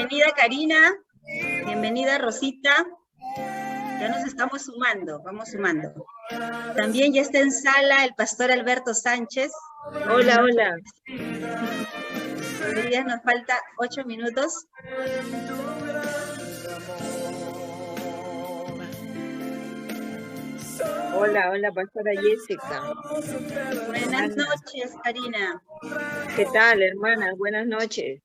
Bienvenida Karina, bienvenida Rosita. Ya nos estamos sumando, vamos sumando. También ya está en sala el pastor Alberto Sánchez. Hola, hola. Hoy día nos falta 8 minutos. Hola, hola, pastora Jessica. Buenas noches, Karina. ¿Qué tal, hermanas? Buenas noches.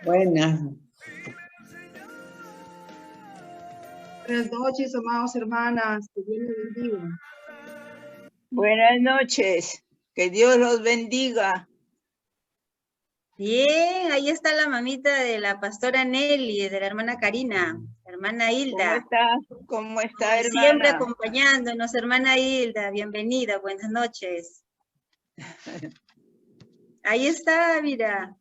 Buenas. Buenas noches, amados hermanas. Que Dios les bendiga. Buenas noches. Que Dios los bendiga. Bien, ahí está la mamita de la pastora Nelly, de la hermana Karina, hermana Hilda. ¿Cómo está, hermana? Siempre acompañándonos, hermana Hilda. Bienvenida, buenas noches. Ahí está, mira.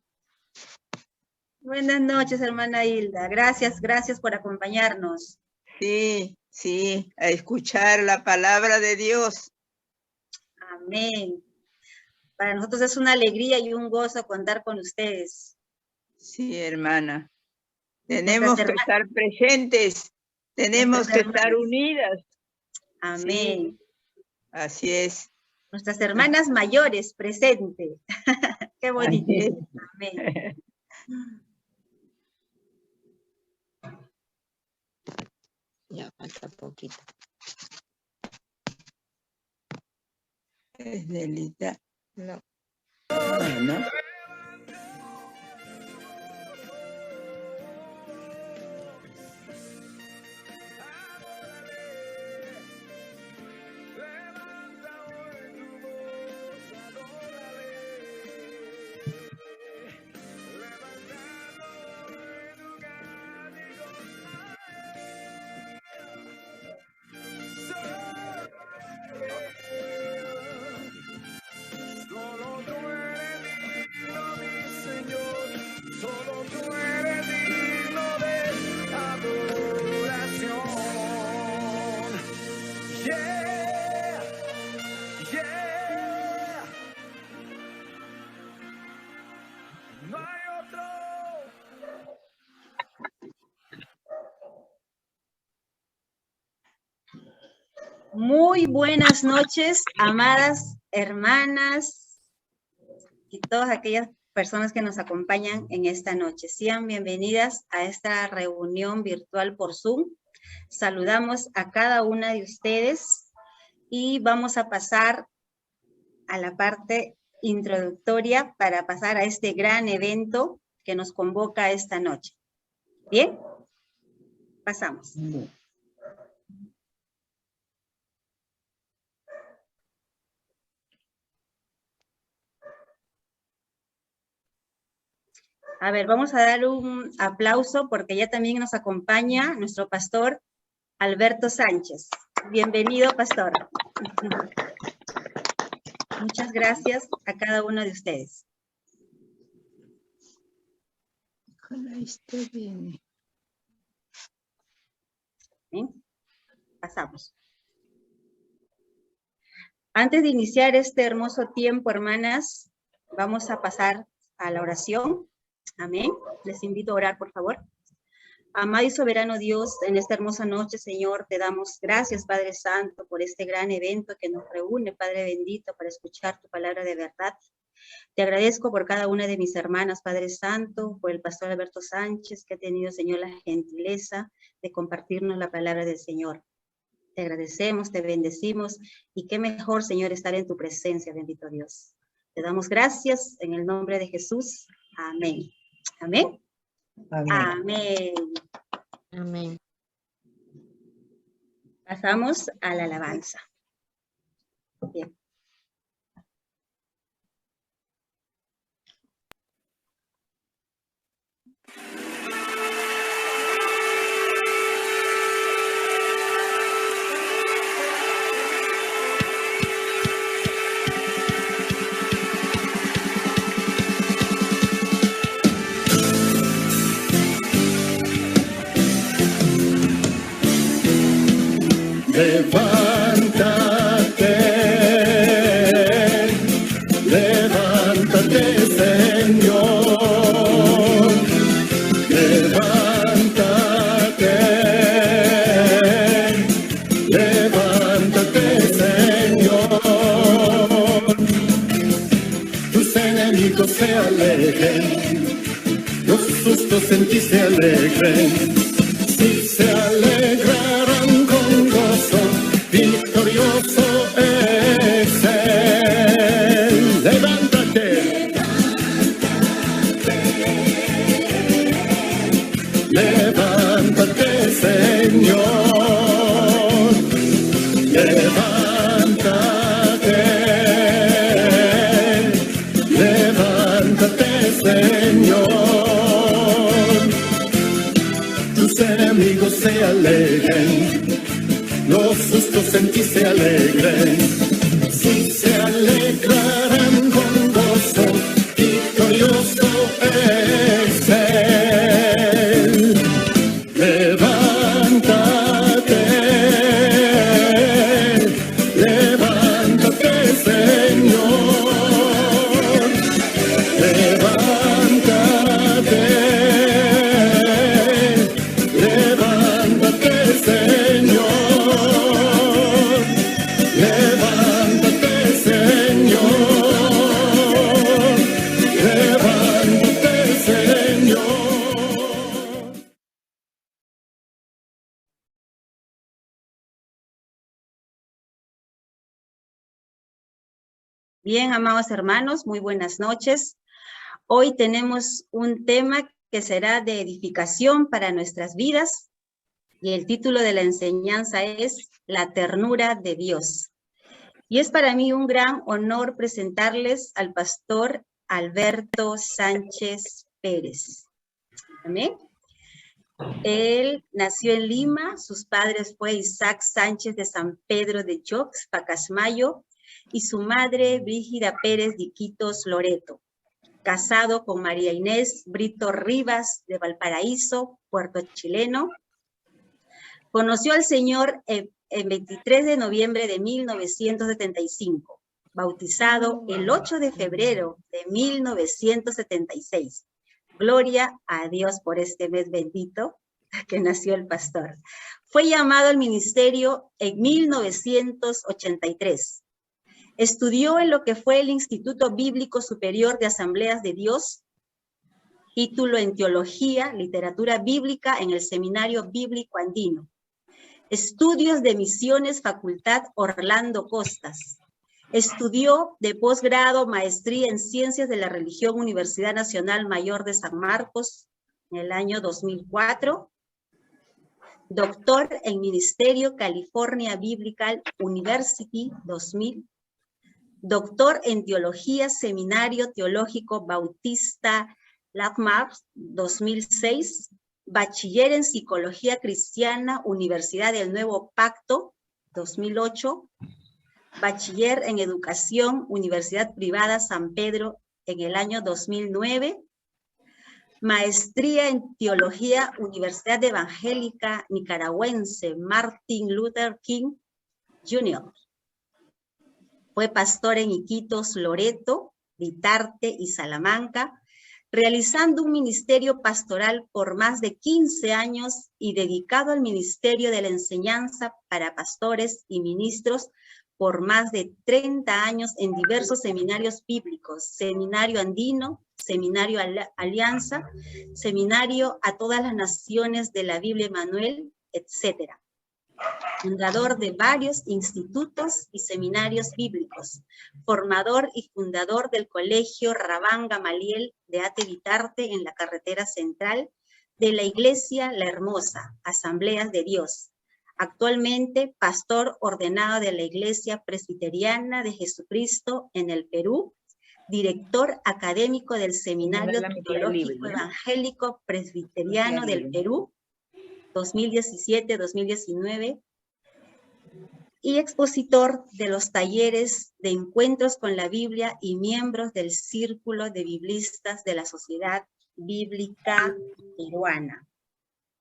Buenas noches, hermana Hilda. Gracias, gracias por acompañarnos. Sí, sí, a escuchar la palabra de Dios. Amén. Para nosotros es una alegría y un gozo contar con ustedes. Sí, hermana. Tenemos que estar presentes, tenemos que estar unidas. Amén. Sí, así es. Nuestras hermanas mayores presentes. Qué bonito. Amén. Ya falta poquito. Es delita. No. Bueno. Muy buenas noches, amadas hermanas y todas aquellas personas que nos acompañan en esta noche. Sean bienvenidas a esta reunión virtual por Zoom. Saludamos a cada una de ustedes y vamos a pasar a la parte introductoria para pasar a este gran evento que nos convoca esta noche. ¿Bien? Pasamos. A ver, vamos a dar un aplauso porque ya también nos acompaña nuestro pastor Alberto Sánchez. Bienvenido, pastor. Muchas gracias a cada uno de ustedes. Bien. ¿Bien? Pasamos. Antes de iniciar este hermoso tiempo, hermanas, vamos a pasar a la oración. Amén. Les invito a orar, por favor. Amado y soberano Dios, en esta hermosa noche, Señor, te damos gracias, Padre Santo, por este gran evento que nos reúne, Padre bendito, para escuchar tu palabra de verdad. Te agradezco por cada una de mis hermanas, Padre Santo, por el pastor Alberto Sánchez, que ha tenido, Señor, la gentileza de compartirnos la palabra del Señor. Te agradecemos, te bendecimos, y qué mejor, Señor, estar en tu presencia, bendito Dios. Te damos gracias en el nombre de Jesús. Amén. Amén. Amén. Amén. Amén. Pasamos a la alabanza. Bien. Levántate, levántate, Señor. amigos se alegren, los sustos en ti se alegren. Si se alegrarán con gozo, victorioso es Él. Levántate. Levántate, Señor. Levántate. Levántate, Señor. Tus enemigos se alegren, los sustos en ti se alegren. Si se alegrarán con gozo, victorioso es Él. Levántate, levántate, Señor. Levántate, levántate, Señor. Levántate, Señor. Levántate, Señor. Bien, amados hermanos, muy buenas noches. Hoy tenemos un tema que será de edificación para nuestras vidas y el título de la enseñanza es La ternura de Dios. Y es para mí un gran honor presentarles al pastor Alberto Sánchez Pérez. Amén. Él nació en Lima, sus padres fue Isaac Sánchez de San Pedro de Yox, Pacasmayo, y su madre Brígida Pérez de Iquitos, Loreto. Casado con María Inés Brito Rivas de Valparaíso, Puerto Chileno. Conoció al Señor el 23 de noviembre de 1975, bautizado el 8 de febrero de 1976. Gloria a Dios por este mes bendito que nació el pastor. Fue llamado al ministerio en 1983. Estudió en lo que fue el Instituto Bíblico Superior de Asambleas de Dios, título en Teología, Literatura Bíblica en el Seminario Bíblico Andino. Estudios de Misiones, Facultad Orlando Costas. Estudió de posgrado Maestría en Ciencias de la Religión, Universidad Nacional Mayor de San Marcos, en el año 2004. Doctor en Ministerio, California Biblical University, 2000. Doctor en Teología, Seminario Teológico Bautista Landmark, 2006. Bachiller en Psicología Cristiana, Universidad del Nuevo Pacto, 2008. Bachiller en Educación, Universidad Privada San Pedro, en el año 2009. Maestría en Teología, Universidad Evangélica Nicaragüense Martin Luther King Jr. Fue pastor en Iquitos, Loreto, Vitarte y Salamanca, realizando un ministerio pastoral por más de 15 años y dedicado al ministerio de la enseñanza para pastores y ministros por más de 30 años en diversos seminarios bíblicos, Seminario Andino, Seminario Alianza, Seminario a todas las naciones de la Biblia Emanuel, etc. Fundador de varios institutos y seminarios bíblicos, formador y fundador del Colegio Rabán Gamaliel de Ate Vitarte en la carretera central, de la Iglesia La Hermosa, Asambleas de Dios. Actualmente pastor ordenado de la Iglesia Presbiteriana de Jesucristo en el Perú, director académico del Seminario Teológico Evangélico Presbiteriano del Perú, 2017-2019, y expositor de los talleres de encuentros con la Biblia y miembros del Círculo de Biblistas de la Sociedad Bíblica Peruana.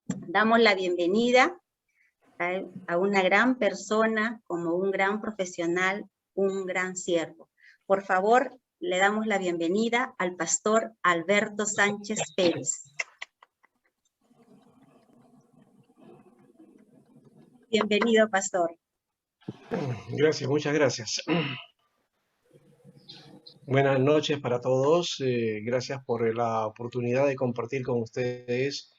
Damos la bienvenida a una gran persona, como un gran profesional, un gran siervo. Por favor, le damos la bienvenida al pastor Alberto Sánchez Pérez. Bienvenido, pastor. Gracias, muchas gracias. Buenas noches para todos. Gracias por la oportunidad de compartir con ustedes,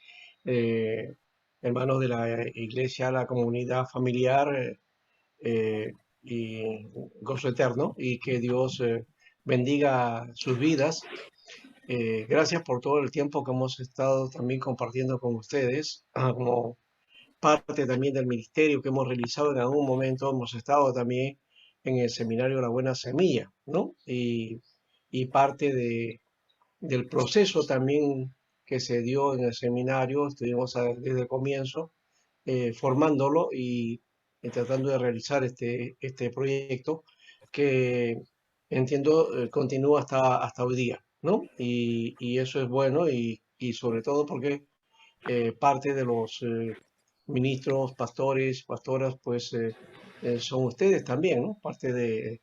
eh, hermanos de la iglesia, la comunidad familiar eh, y gozo eterno, y que Dios bendiga sus vidas. Gracias por todo el tiempo que hemos estado también compartiendo con ustedes, como parte también del ministerio que hemos realizado en algún momento. Hemos estado también en el seminario La Buena Semilla, ¿no? Y parte del proceso también que se dio en el seminario, estuvimos desde el comienzo formándolo y tratando de realizar este proyecto que entiendo continúa hasta hoy día, ¿no? Y eso es bueno y sobre todo porque parte de los ministros, pastores, pastoras, pues son ustedes también, ¿no? Parte de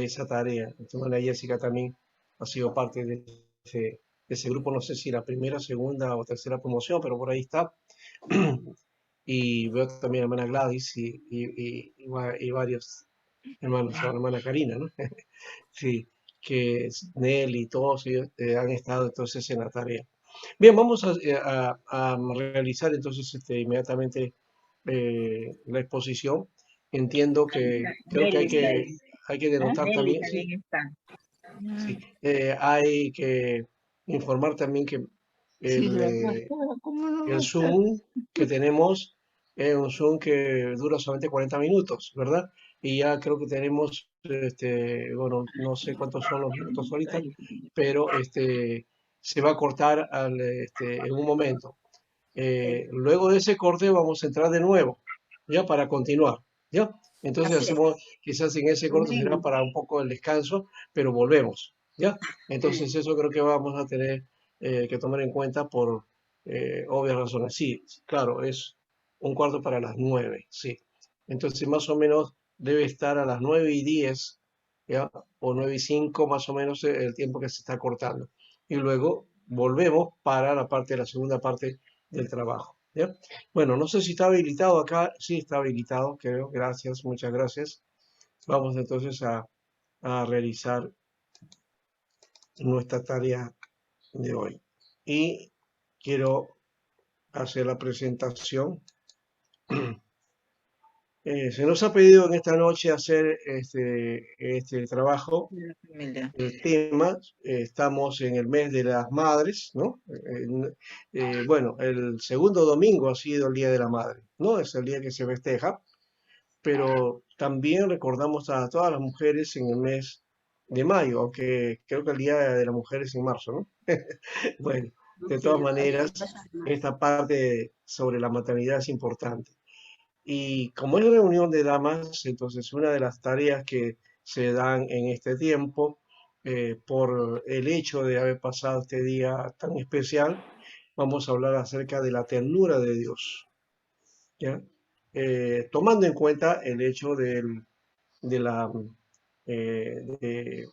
esa tarea. Entonces, Jessica también ha sido parte ese, de ese grupo, no sé si la primera, segunda o tercera promoción, pero por ahí está. Y veo también a la hermana Gladys y varios hermanos, a la hermana Karina, ¿no? Sí, que Nelly y todos ellos han estado entonces en la tarea. Bien, vamos a realizar entonces inmediatamente la exposición. Entiendo que creo que Nelly está ahí. hay que denotar Nelly también, sí, también está. sí, hay que informar también que Sí, el, ¿verdad? eh, ¿Cómo no va el a estar? Zoom que tenemos es un Zoom que dura solamente 40 minutos, ¿verdad? Y ya creo que tenemos, bueno, no sé cuántos son los minutos ahorita, pero se va a cortar en un momento. Luego de ese corte vamos a entrar de nuevo, ya para continuar, ¿ya? Entonces Así es. hacemos, quizás en ese corte será Amén. para un poco el descanso, pero volvemos, ¿ya? Entonces eso creo que vamos a tener que tomar en cuenta por obvias razones. Sí, claro, es un cuarto para las 9, sí. Entonces más o menos debe estar a las 9:10, ¿ya? O 9:05 más o menos el tiempo que se está cortando. Y luego volvemos para la segunda parte del trabajo. ¿Ya? Bueno, no sé si está habilitado acá. Sí, está habilitado, creo. Gracias, muchas gracias. Vamos entonces a realizar nuestra tarea de hoy. Y quiero hacer la presentación. Se nos ha pedido en esta noche hacer este trabajo. De la familia. El tema, estamos en el mes de las madres, ¿no? Bueno, el segundo domingo ha sido el Día de la Madre, ¿no? Es el día que se festeja, pero también recordamos a todas las mujeres en el mes de mayo, aunque creo que el Día de la Mujer es en marzo, ¿no? Bueno, de Sí, todas maneras, eso es más. esta parte sobre la maternidad es importante. Y como es reunión de damas, entonces una de las tareas que se dan en este tiempo, por el hecho de haber pasado este día tan especial, vamos a hablar acerca de la ternura de Dios, ¿ya? Tomando en cuenta el hecho de la, eh, de,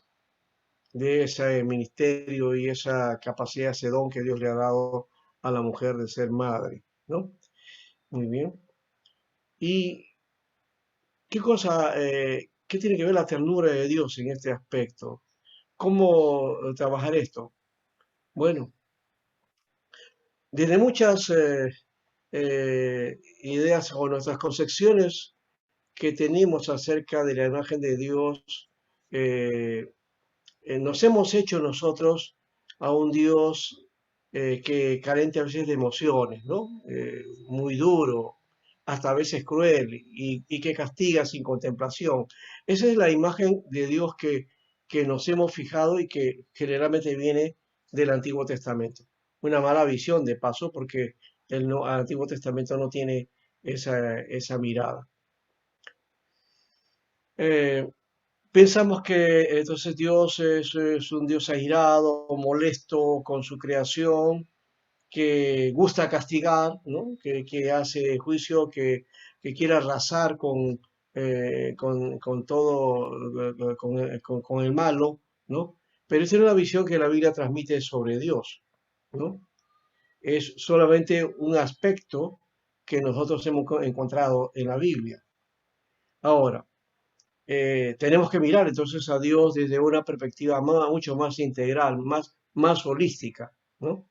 de ese ministerio y esa capacidad, ese don que Dios le ha dado a la mujer de ser madre, ¿no? Muy bien. ¿Y qué tiene que ver la ternura de Dios en este aspecto? ¿Cómo trabajar esto? Bueno, desde muchas ideas o nuestras concepciones que tenemos acerca de la imagen de Dios, eh, nos hemos hecho nosotros a un Dios que carente a veces de emociones, ¿no? Muy duro, hasta a veces cruel y que castiga sin contemplación. Esa es la imagen de Dios que nos hemos fijado y que generalmente viene del Antiguo Testamento. Una mala visión de paso porque el Antiguo Testamento no tiene esa mirada. Eh, Pensamos que entonces Dios es un Dios airado, molesto con su creación, que gusta castigar, ¿no? Que hace juicio, que quiere arrasar con todo, con el malo, ¿no? Pero esa es una visión que la Biblia transmite sobre Dios, ¿no? Es solamente un aspecto que nosotros hemos encontrado en la Biblia. Ahora, tenemos que mirar entonces a Dios desde una perspectiva mucho más integral, más holística, ¿no?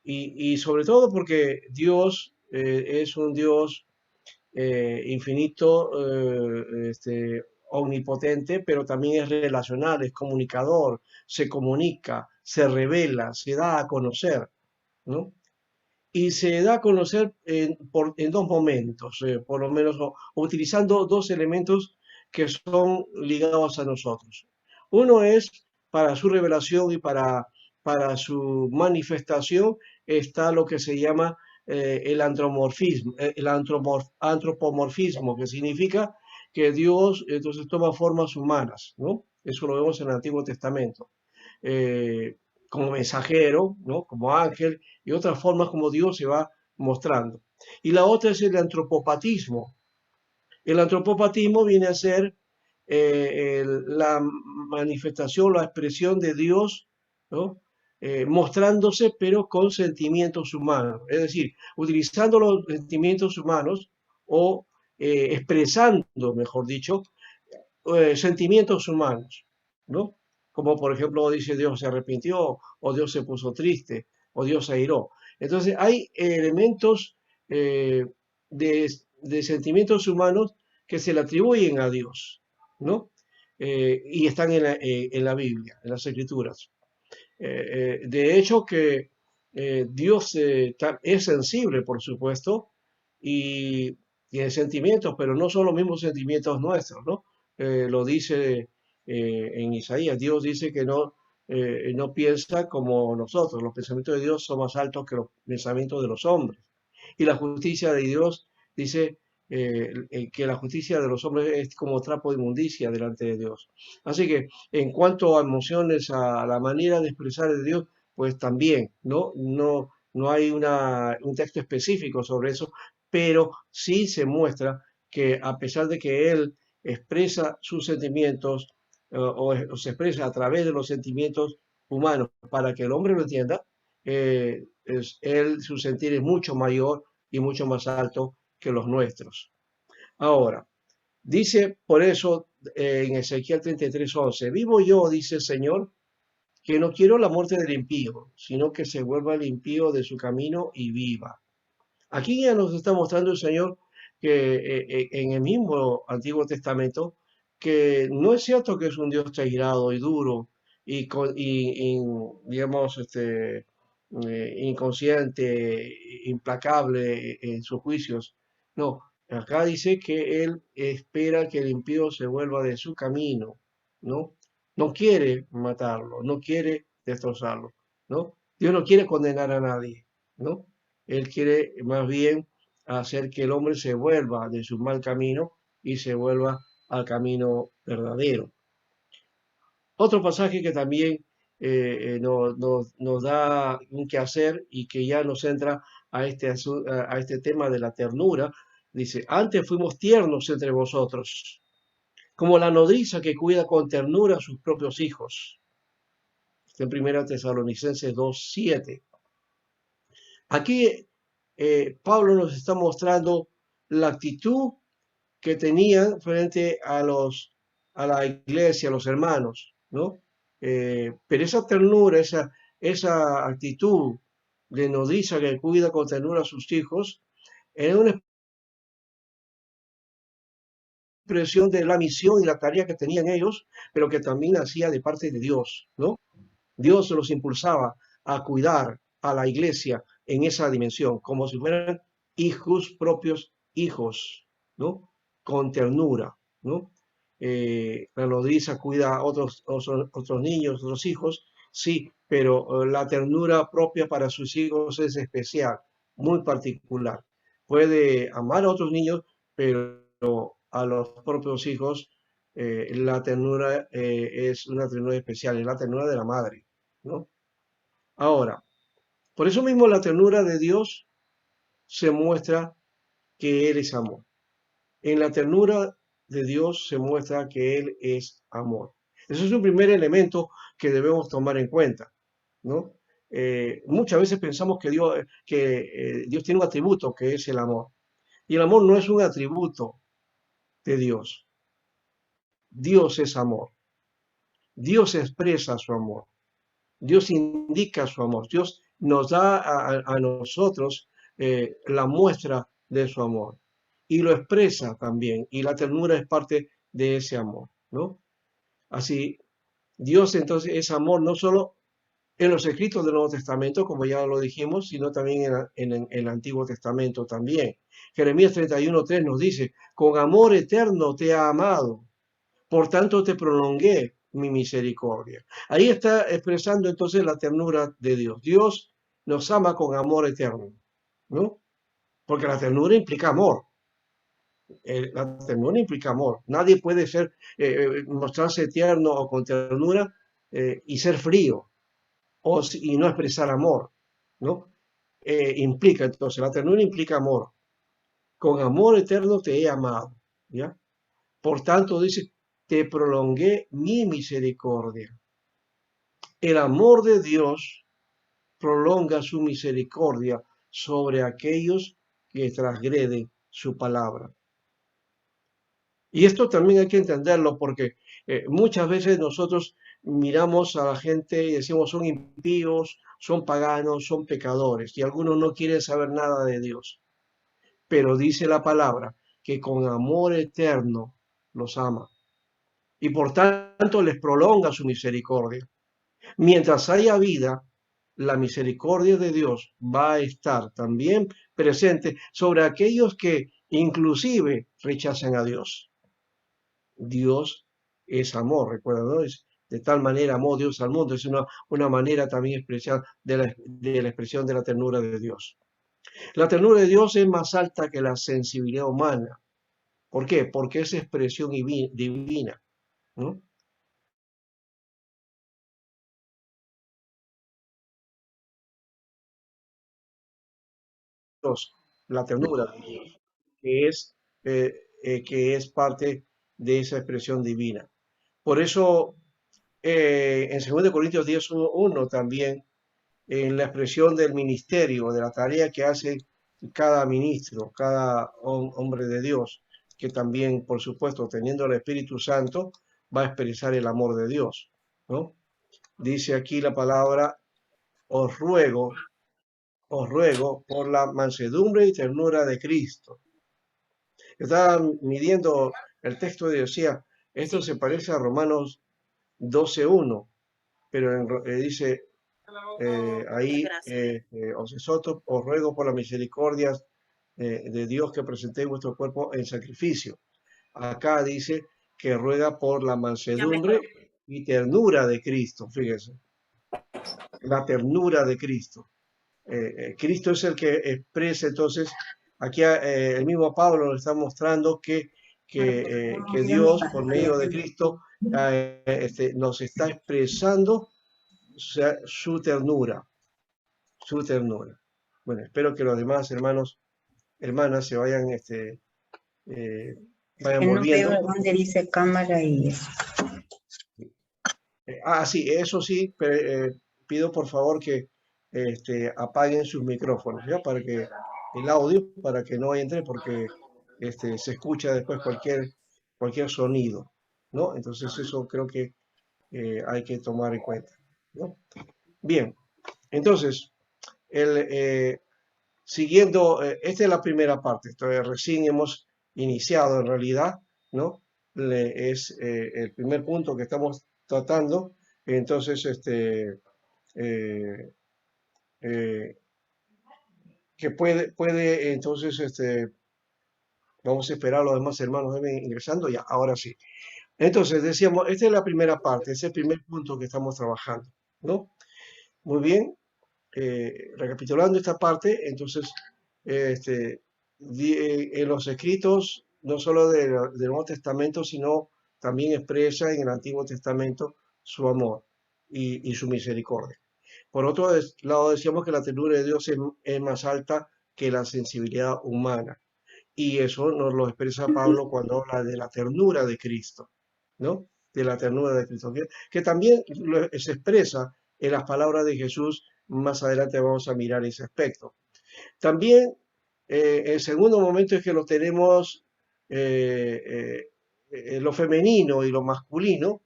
Y sobre todo porque Dios es un Dios infinito, omnipotente, pero también es relacional, es comunicador, se comunica, se revela, se da a conocer, ¿no? Y se da a conocer en dos momentos, por lo menos, o utilizando dos elementos que son ligados a nosotros. Uno es para su revelación y para su manifestación está lo que se llama el antropomorfismo, antropomorfismo, que significa que Dios entonces toma formas humanas, ¿no? Eso lo vemos en el Antiguo Testamento. Como mensajero, ¿no? Como ángel, y otras formas como Dios se va mostrando. Y la otra es el antropopatismo. El antropopatismo viene a ser la manifestación, la expresión de Dios, ¿no? Mostrándose, pero con sentimientos humanos. Es decir, utilizando los sentimientos humanos o expresando, mejor dicho, sentimientos humanos, ¿no? Como por ejemplo dice Dios se arrepintió, o Dios se puso triste, o Dios se airó. Entonces hay elementos de sentimientos humanos que se le atribuyen a Dios, ¿no? Y están en la Biblia, en las Escrituras. De hecho que Dios es sensible, por supuesto, y tiene sentimientos, pero no son los mismos sentimientos nuestros, ¿no? Lo dice en Isaías, Dios dice que no piensa como nosotros, los pensamientos de Dios son más altos que los pensamientos de los hombres. Y la justicia de Dios dice que la justicia de los hombres es como trapo de inmundicia delante de Dios. Así que en cuanto a emociones, a la manera de expresar de Dios, pues también, no hay un texto específico sobre eso, pero sí se muestra que a pesar de que Él expresa sus sentimientos o se expresa a través de los sentimientos humanos para que el hombre lo entienda, su sentir es mucho mayor y mucho más alto que los nuestros. Ahora, dice por eso en Ezequiel 33:11, vivo yo, dice el Señor, que no quiero la muerte del impío, sino que se vuelva el impío de su camino y viva. Aquí ya nos está mostrando el Señor que en el mismo Antiguo Testamento, que no es cierto que es un Dios airado y duro y digamos, inconsciente, implacable en sus juicios. No, acá dice que Él espera que el impío se vuelva de su camino, ¿no? No quiere matarlo, no quiere destrozarlo, ¿no? Dios no quiere condenar a nadie, ¿no? Él quiere más bien hacer que el hombre se vuelva de su mal camino y se vuelva al camino verdadero. Otro pasaje que también nos da un quehacer y que ya nos entra a este tema de la ternura, dice, antes fuimos tiernos entre vosotros, como la nodriza que cuida con ternura a sus propios hijos. En 1 Tesalonicenses 2:7. Aquí Pablo nos está mostrando la actitud que tenían frente a la iglesia, a los hermanos, ¿no? Pero esa ternura, esa actitud de nodriza que cuida con ternura a sus hijos, era una expresión de la misión y la tarea que tenían ellos, pero que también hacía de parte de Dios, ¿no? Dios los impulsaba a cuidar a la iglesia en esa dimensión, como si fueran hijos propios, hijos, ¿no? Con ternura, ¿no? La nodriza cuida a otros niños, otros hijos, sí, pero la ternura propia para sus hijos es especial, muy particular. Puede amar a otros niños, pero a los propios hijos la ternura es una ternura especial, es la ternura de la madre, ¿no? Ahora, por eso mismo la ternura de Dios se muestra que Él es amor. En la ternura de Dios se muestra que Él es amor. Ese es un primer elemento que debemos tomar en cuenta, ¿no? Muchas veces pensamos que Dios tiene un atributo que es el amor. Y el amor no es un atributo de Dios. Dios es amor. Dios expresa su amor. Dios indica su amor. Dios nos da a nosotros la muestra de su amor. Y lo expresa también. Y la ternura es parte de ese amor, ¿no? Así, Dios entonces es amor no solo en los escritos del Nuevo Testamento, como ya lo dijimos, sino también en el Antiguo Testamento también. Jeremías 31:3 nos dice, con amor eterno te ha amado, por tanto te prolongué mi misericordia. Ahí está expresando entonces la ternura de Dios. Dios nos ama con amor eterno, ¿no? Porque la ternura implica amor. La ternura implica amor. Nadie puede ser, mostrarse tierno o con ternura y ser frío y no expresar amor, ¿no? Implica entonces, la ternura implica amor. Con amor eterno te he amado, ¿ya? Por tanto, dice, te prolongué mi misericordia. El amor de Dios prolonga su misericordia sobre aquellos que transgreden su palabra. Y esto también hay que entenderlo porque muchas veces nosotros miramos a la gente y decimos son impíos, son paganos, son pecadores y algunos no quieren saber nada de Dios. Pero dice la palabra que con amor eterno los ama y por tanto les prolonga su misericordia. Mientras haya vida, la misericordia de Dios va a estar también presente sobre aquellos que inclusive rechazan a Dios. Dios es amor, recuerda, ¿no? De tal manera amó Dios al mundo. Es una manera también especial de la expresión de la ternura de Dios. La ternura de Dios es más alta que la sensibilidad humana. ¿Por qué? Porque es expresión divina, ¿no? La ternura de Dios, que es parte de esa expresión divina. Por eso, en 2 Corintios 10:1 también, en la expresión del ministerio, de la tarea que hace cada ministro, cada hombre de Dios, que también, por supuesto, teniendo el Espíritu Santo, va a expresar el amor de Dios, ¿no? Dice aquí la palabra, os ruego por la mansedumbre y ternura de Cristo. Estaba midiendo el texto y decía, esto se parece a Romanos 12:1, pero dice ahí, os exhorto, os ruego por las misericordias de Dios que presentéis vuestro cuerpo en sacrificio. Acá dice que ruega por la mansedumbre y ternura de Cristo, fíjense, la ternura de Cristo. Cristo es el que expresa, entonces, aquí el mismo Pablo nos está mostrando que Dios, por medio de Cristo, nos está expresando su ternura, su ternura. Bueno, espero que los demás hermanos, hermanas se vayan, vayan No volviendo. veo dónde dice cámara y eso. Sí, eso sí, pido por favor que apaguen sus micrófonos, ¿ya? Para que el audio, para que no entre, porque se escucha después cualquier sonido, ¿no? Entonces eso creo que hay que tomar en cuenta, ¿no? Bien, entonces, siguiendo, esta es la primera parte, recién hemos iniciado en realidad, ¿no? Es el primer punto que estamos tratando, entonces, que puede entonces, vamos a esperar a los demás hermanos ingresando, ya, ahora sí. Entonces, decíamos, esta es la primera parte, es el primer punto que estamos trabajando, ¿no? Muy bien, recapitulando esta parte, entonces, en los escritos, no solo del Nuevo Testamento, sino también expresa en el Antiguo Testamento su amor y su misericordia. Por otro lado, decíamos que la ternura de Dios es más alta que la sensibilidad humana. Y eso nos lo expresa Pablo cuando habla de la ternura de Cristo, ¿no? De la ternura de Cristo, que también se expresa en las palabras de Jesús. Más adelante vamos a mirar ese aspecto. También, el segundo momento es que lo tenemos lo femenino y lo masculino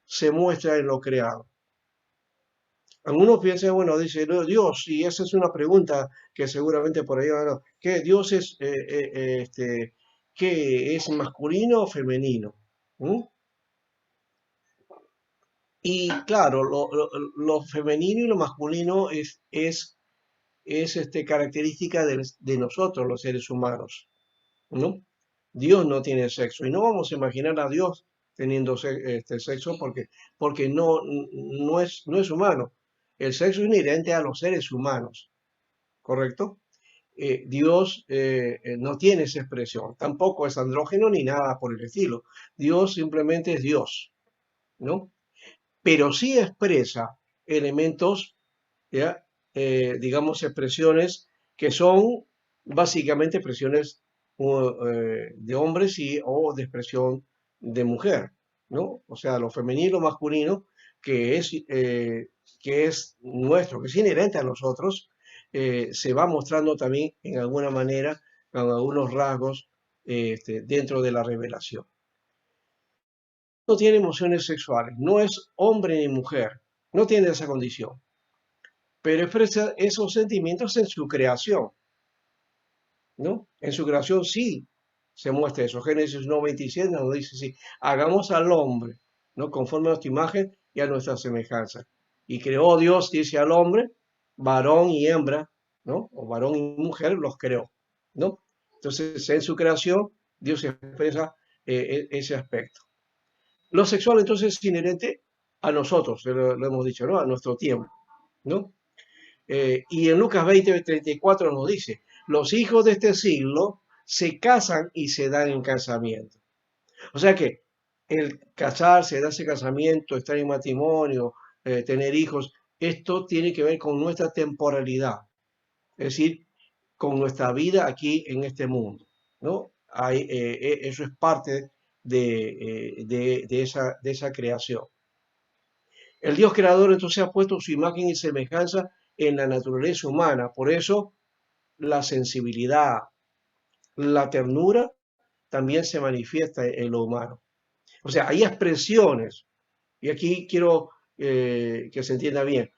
se muestra en lo creado. Algunos piensan, bueno, dice no, Dios, y esa es una pregunta que seguramente por ahí van a, ¿qué Dios es, qué es masculino o femenino? ¿Mm? Y claro, lo femenino y lo masculino es característica de nosotros, los seres humanos, ¿no? Dios no tiene sexo y no vamos a imaginar a Dios teniendo sexo porque no es humano. El sexo es inherente a los seres humanos, ¿correcto? Dios no tiene esa expresión, tampoco es andrógeno ni nada por el estilo. Dios simplemente es Dios, ¿no? Pero sí expresa elementos, ¿ya? Digamos, expresiones que son básicamente expresiones de hombres o de expresión de mujer, ¿no? O sea, lo femenino y lo masculino, que es nuestro, que es inherente a nosotros, se va mostrando también en alguna manera, con algunos rasgos, dentro de la revelación. No tiene emociones sexuales, no es hombre ni mujer, no tiene esa condición, pero expresa esos sentimientos en su creación, ¿no? En su creación sí se muestra eso. Génesis 1:27 nos dice, sí, hagamos al hombre, ¿no? Conforme a nuestra imagen y a nuestra semejanza. Y creó Dios, dice al hombre, varón y hembra, ¿no? O varón y mujer los creó, ¿no? Entonces, en su creación, Dios expresa ese aspecto. Lo sexual entonces es inherente a nosotros, lo hemos dicho, ¿no? A nuestro tiempo, ¿no? Y en Lucas 20:34 nos dice, los hijos de este siglo se casan y se dan en casamiento. O sea que el casarse, darse casamiento, estar en matrimonio, tener hijos, esto tiene que ver con nuestra temporalidad, es decir, con nuestra vida aquí en este mundo, ¿no? Eso es parte de esa creación. El Dios creador entonces ha puesto su imagen y semejanza en la naturaleza humana. Por eso la sensibilidad, la ternura también se manifiesta en lo humano. O sea, hay expresiones, y aquí quiero que se entienda bien.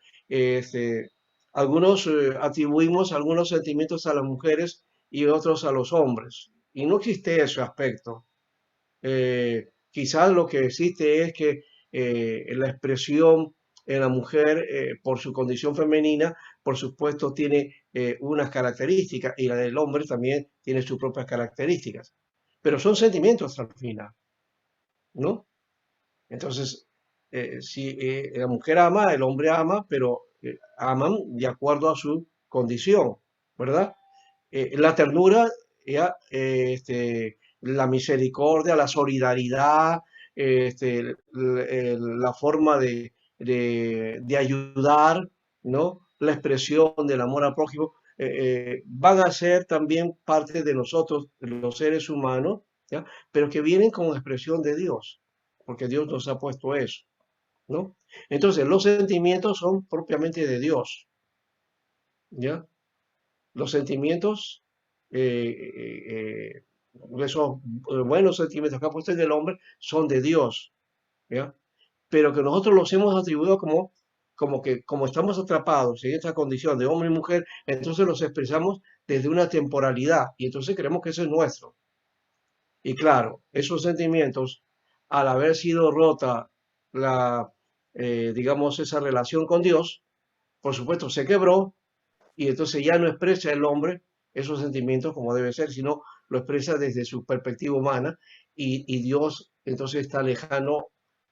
Algunos atribuimos algunos sentimientos a las mujeres y otros a los hombres. Y no existe ese aspecto. Quizás lo que existe es que la expresión en la mujer, por su condición femenina, por supuesto, tiene unas características y la del hombre también tiene sus propias características. Pero son sentimientos al final, ¿no? Entonces, si la mujer ama, el hombre ama, pero aman de acuerdo a su condición, ¿verdad? La ternura, ya, la misericordia, la solidaridad, la forma de ayudar, ¿no? La expresión del amor al prójimo, van a ser también parte de nosotros, los seres humanos, ¿ya? Pero que vienen como expresión de Dios, porque Dios nos ha puesto eso, ¿no? Entonces, los sentimientos son propiamente de Dios, ¿ya? Los sentimientos, esos buenos sentimientos que ha puesto en el hombre son de Dios, ¿ya? Pero que nosotros los hemos atribuido como estamos atrapados en esta condición de hombre y mujer, entonces los expresamos desde una temporalidad y entonces creemos que eso es nuestro. Y claro, esos sentimientos, al haber sido rota digamos, esa relación con Dios, por supuesto se quebró y entonces ya no expresa el hombre esos sentimientos como debe ser, sino lo expresa desde su perspectiva humana y Dios entonces está lejano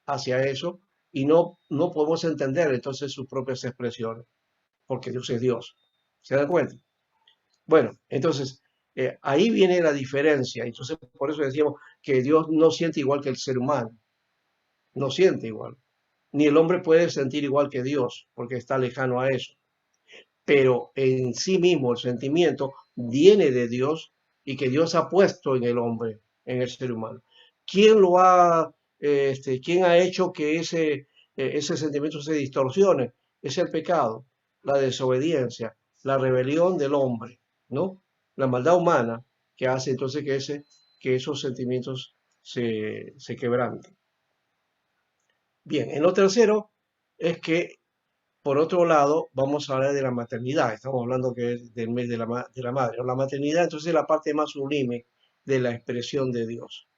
hacia eso y no podemos entender entonces sus propias expresiones, porque Dios es Dios. ¿Se dan cuenta? Bueno, entonces ahí viene la diferencia. Entonces por eso decíamos que Dios no siente igual que el ser humano, no siente igual. Ni el hombre puede sentir igual que Dios, porque está lejano a eso. Pero en sí mismo el sentimiento viene de Dios y que Dios ha puesto en el hombre, en el ser humano. ¿Quién quién ha hecho que ese sentimiento se distorsione? Es el pecado, la desobediencia, la rebelión del hombre, ¿no? La maldad humana que hace entonces que esos sentimientos se quebrante. Bien, en lo tercero es que, por otro lado, vamos a hablar de la maternidad. Estamos hablando que es del mes de la madre. O la maternidad, entonces, es la parte más sublime de la expresión de Dios.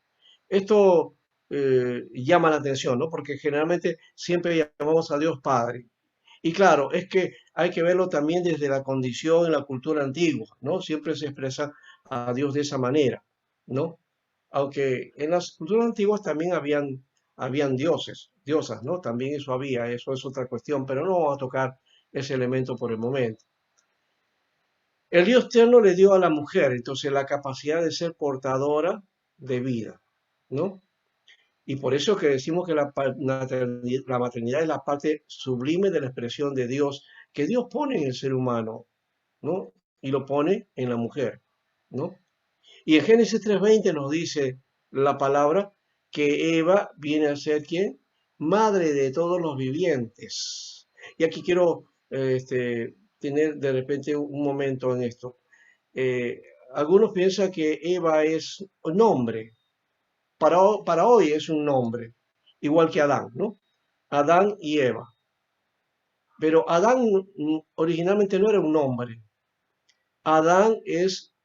Esto llama la atención, ¿no? Porque generalmente siempre llamamos a Dios Padre. Y claro, es que hay que verlo también desde la condición en la cultura antigua, ¿no? Siempre se expresa a Dios de esa manera, ¿no? Aunque en las culturas antiguas también habían dioses, diosas, ¿no? También eso había, eso es otra cuestión, pero no vamos a tocar ese elemento por el momento. El Dios eterno le dio a la mujer, entonces, la capacidad de ser portadora de vida, ¿no? Y por eso que decimos que la maternidad es la parte sublime de la expresión de Dios, que Dios pone en el ser humano, ¿no? Y lo pone en la mujer, ¿no? Y en Génesis 3:20 nos dice la palabra que Eva viene a ser, ¿quién? Madre de todos los vivientes. Y aquí quiero tener de repente un momento en esto. Eh, Algunos piensan que Eva es un nombre. Para hoy es un nombre, igual que Adán, ¿no? Adán y Eva. Pero Adán originalmente no era un nombre. Adán es,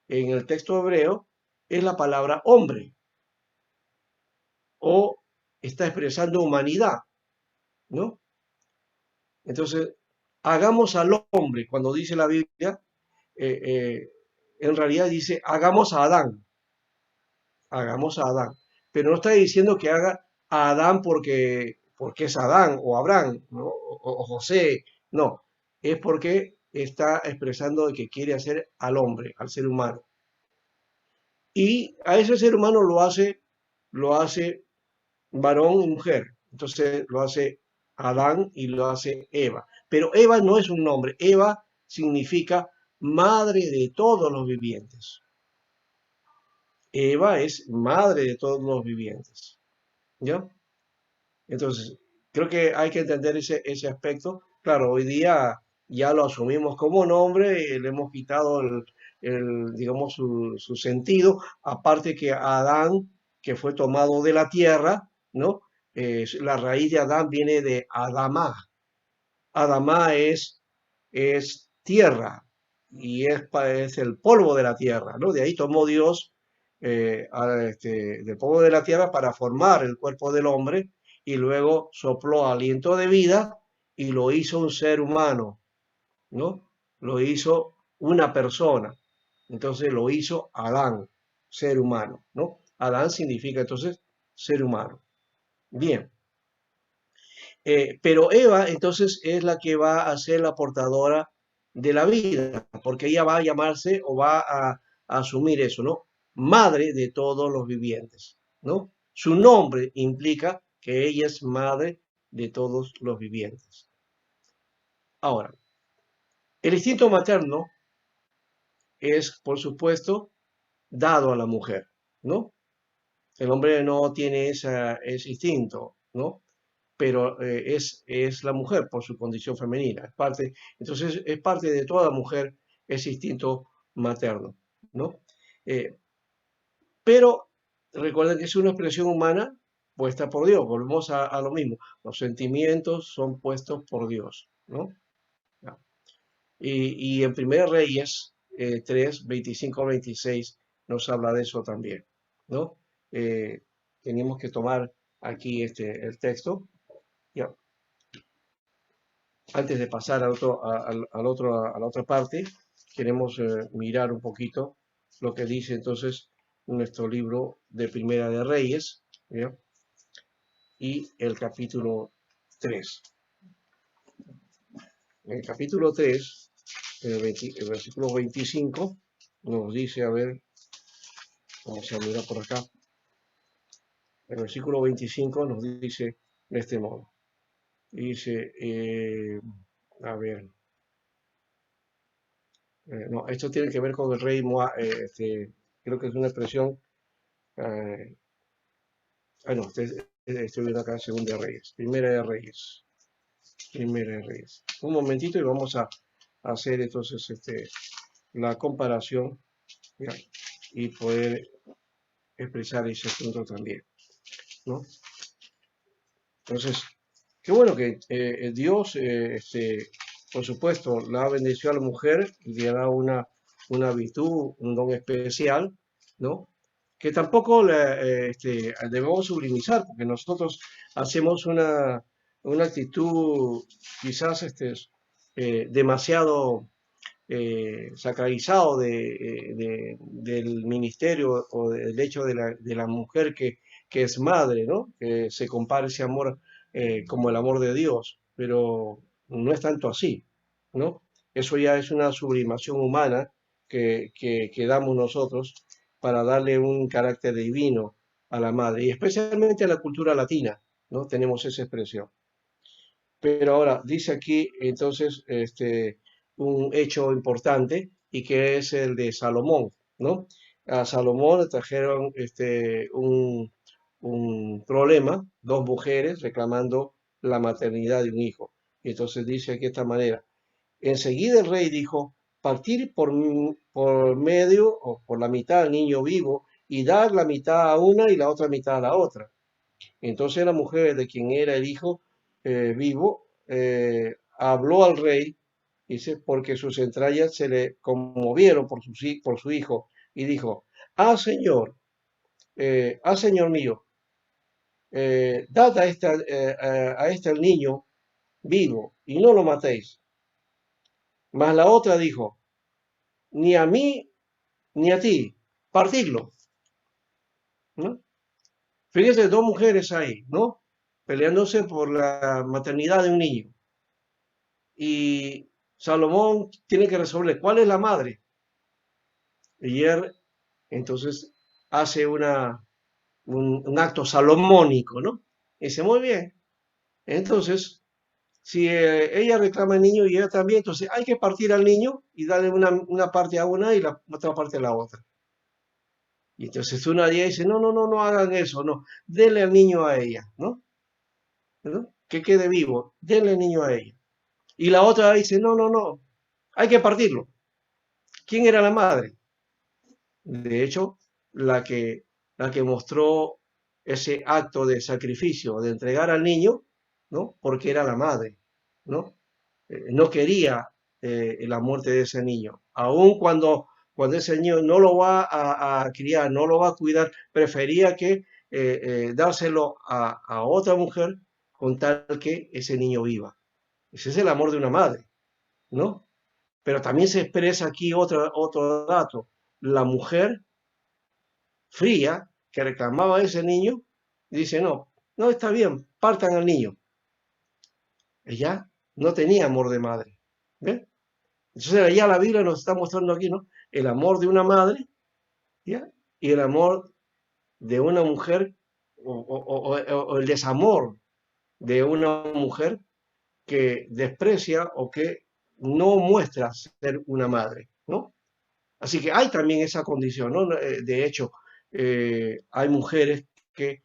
en el texto hebreo, es la palabra hombre, o está expresando humanidad, ¿no? Entonces, hagamos al hombre, cuando dice la Biblia, en realidad dice, hagamos a Adán, pero no está diciendo que haga a Adán porque es Adán o Abraham, ¿no? O José, no, es porque está expresando que quiere hacer al hombre, al ser humano. Y a ese ser humano lo hace varón y mujer. Entonces lo hace Adán y lo hace Eva. Pero Eva no es un nombre. Eva significa madre de todos los vivientes. Eva es madre de todos los vivientes. ¿Ya? Entonces, creo que hay que entender ese aspecto. Claro, hoy día ya lo asumimos como nombre, le hemos quitado digamos, su sentido, aparte que Adán, que fue tomado de la tierra, ¿no? La raíz de Adán viene de Adamá. Adamá es tierra y es el polvo de la tierra, ¿no? De ahí tomó Dios del polvo de la tierra para formar el cuerpo del hombre y luego sopló aliento de vida y lo hizo un ser humano, ¿no? Lo hizo una persona. Entonces lo hizo Adán, ser humano, ¿no? Adán significa entonces ser humano. Bien. Pero Eva entonces es la que va a ser la portadora de la vida, porque ella va a llamarse o va a asumir eso, ¿no? Madre de todos los vivientes, ¿no? Su nombre implica que ella es madre de todos los vivientes. Ahora, el instinto materno es, por supuesto, dado a la mujer, ¿no? El hombre no tiene ese instinto, ¿no? Pero es la mujer por su condición femenina. Entonces, es parte de toda mujer ese instinto materno, ¿no? Pero recuerden que es una expresión humana puesta por Dios. Volvemos a lo mismo. Los sentimientos son puestos por Dios, ¿no? Y en 1 Reyes 3, 25-26 nos habla de eso también, ¿no? Tenemos que tomar aquí el texto. Ya. Antes de pasar a la otra parte, queremos mirar un poquito lo que dice entonces nuestro libro de Primera de Reyes, ¿ya? Y el capítulo 3. En el capítulo 3, el versículo 25, nos dice, a ver, vamos a mirar por acá. El versículo 25 nos dice de este modo. Dice, a ver, no, esto tiene que ver con el rey Moab, creo que es una expresión, no, estoy viendo acá Segunda de Reyes, Primera de Reyes. Un momentito y vamos a hacer entonces la comparación, ¿ya? Y poder expresar ese punto también, ¿no? Entonces, qué bueno que Dios, por supuesto, la ha bendecido a la mujer y le ha dado una virtud, un don especial, ¿no? Que tampoco debemos sublimizar, porque nosotros hacemos una actitud quizás demasiado sacralizado del ministerio o del hecho de la mujer que es madre, ¿no? Que se compara ese amor como el amor de Dios, pero no es tanto así, ¿no? Eso ya es una sublimación humana que damos nosotros para darle un carácter divino a la madre, y especialmente en la cultura latina, ¿no? Tenemos esa expresión. Pero ahora, dice aquí entonces un hecho importante y que es el de Salomón, ¿no? A Salomón le trajeron un problema, dos mujeres reclamando la maternidad de un hijo. Y entonces dice aquí de esta manera, enseguida el rey dijo, partir por medio o por la mitad al niño vivo y dar la mitad a una y la otra mitad a la otra. Entonces la mujer de quien era el hijo vivo habló al rey, dice, porque sus entrañas se le conmovieron por su hijo y dijo, Señor mío, dad a este el niño vivo y no lo matéis. Mas la otra dijo, ni a mí ni a ti, partidlo, ¿no? Fíjense, dos mujeres ahí, ¿no? Peleándose por la maternidad de un niño. Y Salomón tiene que resolver cuál es la madre. Y él entonces hace un acto salomónico, ¿no? Y dice, muy bien. Entonces, si ella reclama al niño y ella también, entonces hay que partir al niño y darle una parte a una y la otra parte a la otra. Y entonces una de ellas dice, no hagan eso, no, denle al niño a ella, ¿no? Que quede vivo, denle al niño a ella. Y la otra dice, no, hay que partirlo. ¿Quién era la madre? De hecho, la que mostró ese acto de sacrificio, de entregar al niño, ¿no? Porque era la madre, ¿no? No quería la muerte de ese niño. Aun cuando ese niño no lo va a criar, no lo va a cuidar, prefería que dárselo a otra mujer con tal que ese niño viva. Ese es el amor de una madre, ¿no? Pero también se expresa aquí otro dato. La mujer fría que reclamaba a ese niño dice, no, está bien, partan al niño. Ella no tenía amor de madre. ¿Ven? Entonces ya la Biblia nos está mostrando aquí, ¿no? El amor de una madre, ¿ya? Y el amor de una mujer o el desamor de una mujer que desprecia o que no muestra ser una madre, ¿no? Así que hay también esa condición, ¿no? De hecho, hay mujeres que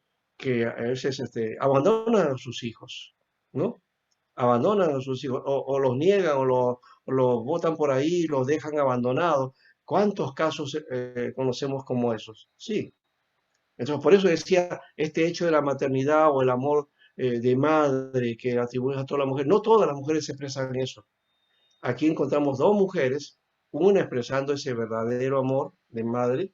a veces abandonan a sus hijos, ¿no? Abandonan a sus hijos o los niegan o los botan por ahí, los dejan abandonados. ¿Cuántos casos conocemos como esos? Sí. Entonces, por eso decía, este hecho de la maternidad o el amor de madre que atribuye a toda la mujer, no todas las mujeres se expresan eso. Aquí encontramos dos mujeres, una expresando ese verdadero amor de madre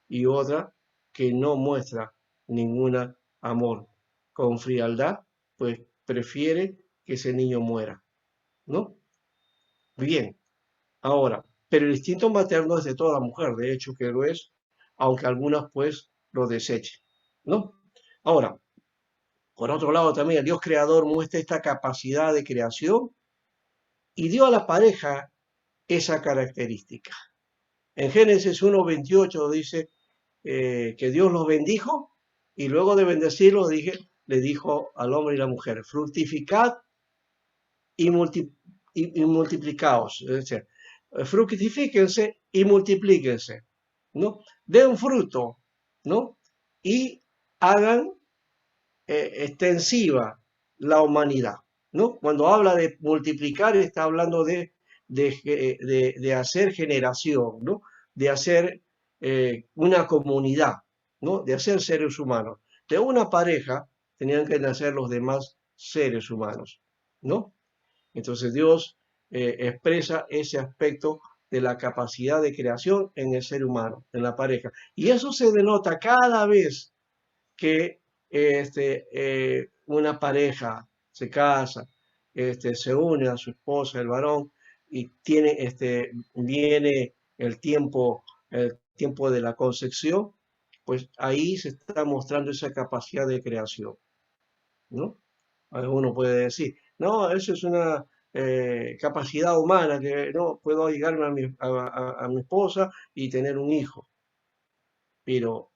y otra que no muestra ningún amor. Con frialdad, pues prefiere que ese niño muera, ¿no? Bien, ahora, pero el instinto materno es de toda mujer, de hecho que lo es, aunque algunas pues lo desechen, ¿no? Ahora, por otro lado también el Dios creador muestra esta capacidad de creación y dio a la pareja esa característica. En Génesis 1:28 dice que Dios los bendijo y luego de bendecirlos le dijo al hombre y la mujer, fructificad y multiplicaos, es decir, fructifíquense y multiplíquense, ¿no? Den fruto, ¿no? Y hagan extensiva la humanidad, ¿no? Cuando habla de multiplicar está hablando de hacer generación, ¿no? De hacer una comunidad, ¿no? De hacer seres humanos. De una pareja tenían que nacer los demás seres humanos, ¿no? Entonces Dios expresa ese aspecto de la capacidad de creación en el ser humano, en la pareja. Y eso se denota cada vez que una pareja se casa, se une a su esposa, el varón, y viene el tiempo de la concepción, pues ahí se está mostrando esa capacidad de creación, ¿no? Uno puede decir, no, eso es una capacidad humana, que no puedo llegarme a mi esposa y tener un hijo, pero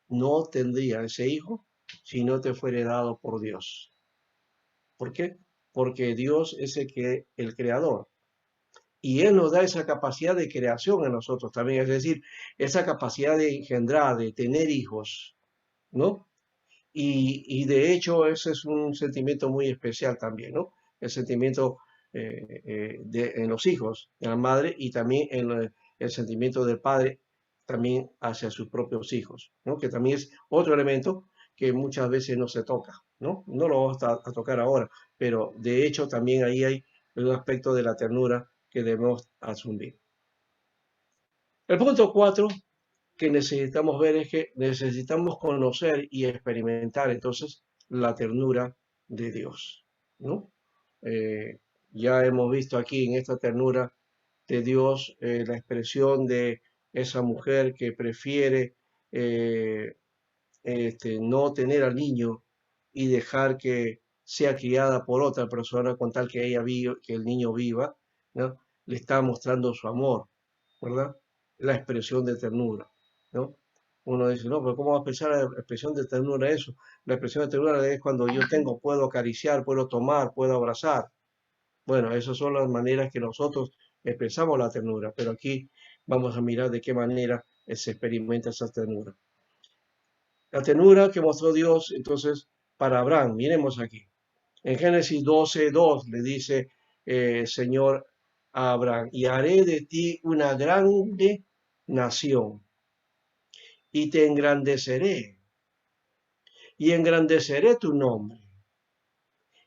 no tendría ese hijo si no te fuere dado por Dios. ¿Por qué? Porque Dios es el creador. Y Él nos da esa capacidad de creación en nosotros también, es decir, esa capacidad de engendrar, de tener hijos, ¿no? Y de hecho ese es un sentimiento muy especial también, ¿no? El sentimiento en los hijos, en la madre, y también el sentimiento del padre también hacia sus propios hijos, ¿no? Que también es otro elemento que muchas veces no se toca, ¿no? No lo vamos a tocar ahora, pero de hecho también ahí hay un aspecto de la ternura que debemos asumir. El punto 4 que necesitamos ver es que necesitamos conocer y experimentar entonces la ternura de Dios, ¿no? Ya hemos visto aquí en esta ternura de Dios la expresión de esa mujer que prefiere no tener al niño y dejar que sea criada por otra persona con tal que que el niño viva, ¿no? Le está mostrando su amor, ¿verdad? La expresión de ternura, ¿no? Uno dice, no, pero ¿cómo va a pensar la expresión de ternura eso? La expresión de ternura es cuando yo puedo acariciar, puedo tomar, puedo abrazar. Bueno, esas son las maneras que nosotros expresamos la ternura, pero aquí vamos a mirar de qué manera se experimenta esa ternura. La ternura que mostró Dios, entonces, para Abraham, miremos aquí. En Génesis 12:2 le dice Señor a Abraham, y haré de ti una grande nación, y te engrandeceré, y engrandeceré tu nombre,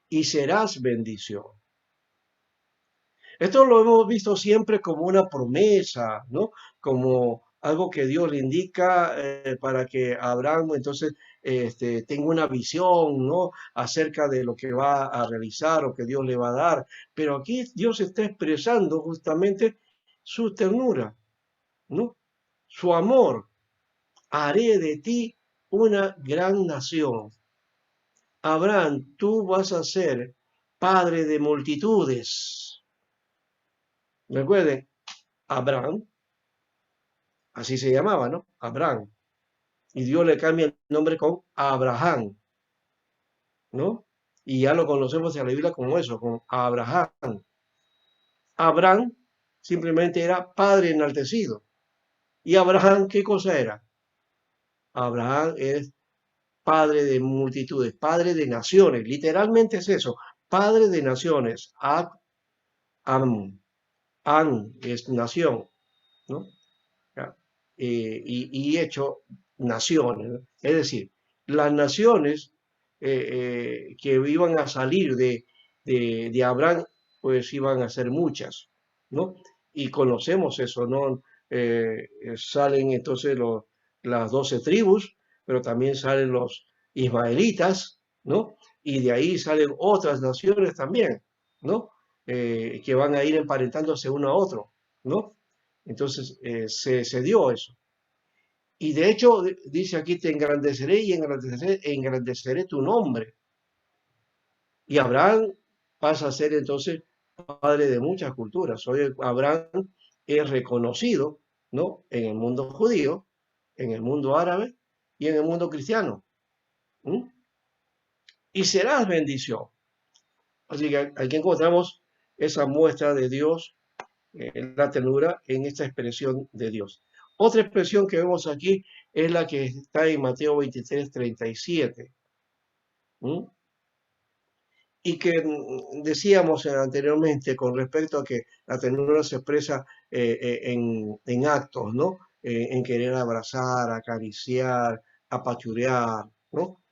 y serás bendición. Esto lo hemos visto siempre como una promesa, ¿no? Como algo que Dios le indica para que Abraham entonces tenga una visión, ¿no? Acerca de lo que va a realizar o que Dios le va a dar. Pero aquí Dios está expresando justamente su ternura, ¿no? Su amor. Haré de ti una gran nación. Abraham, tú vas a ser padre de multitudes. Recuerden, Abraham, así se llamaba, ¿no? Abraham. Y Dios le cambia el nombre con Abraham, ¿no? Y ya lo conocemos en la Biblia como eso, con Abraham. Abraham simplemente era padre enaltecido. ¿Y Abraham qué cosa era? Abraham es padre de multitudes, padre de naciones. Literalmente es eso, padre de naciones. An es nación, ¿no? Y hecho naciones, ¿no? Es decir, las naciones que iban a salir de Abraham, pues iban a ser muchas, ¿no? Y conocemos eso, ¿no? Salen entonces las 12 tribus, pero también salen los ismaelitas, ¿no? Y de ahí salen otras naciones también, ¿no? Que van a ir emparentándose uno a otro, ¿no? Entonces se dio eso. Y de hecho dice aquí, te engrandeceré y engrandeceré tu nombre. Y Abraham pasa a ser entonces padre de muchas culturas. Hoy Abraham es reconocido, ¿no? En el mundo judío, en el mundo árabe y en el mundo cristiano. ¿Mm? Y serás bendición. Así que aquí encontramos esa muestra de Dios, la ternura en esta expresión de Dios. Otra expresión que vemos aquí es la que está en Mateo 23:37. ¿Mm? Y que decíamos anteriormente con respecto a que la ternura se expresa en actos, ¿no? En querer abrazar, acariciar, apachurrear, ¿no?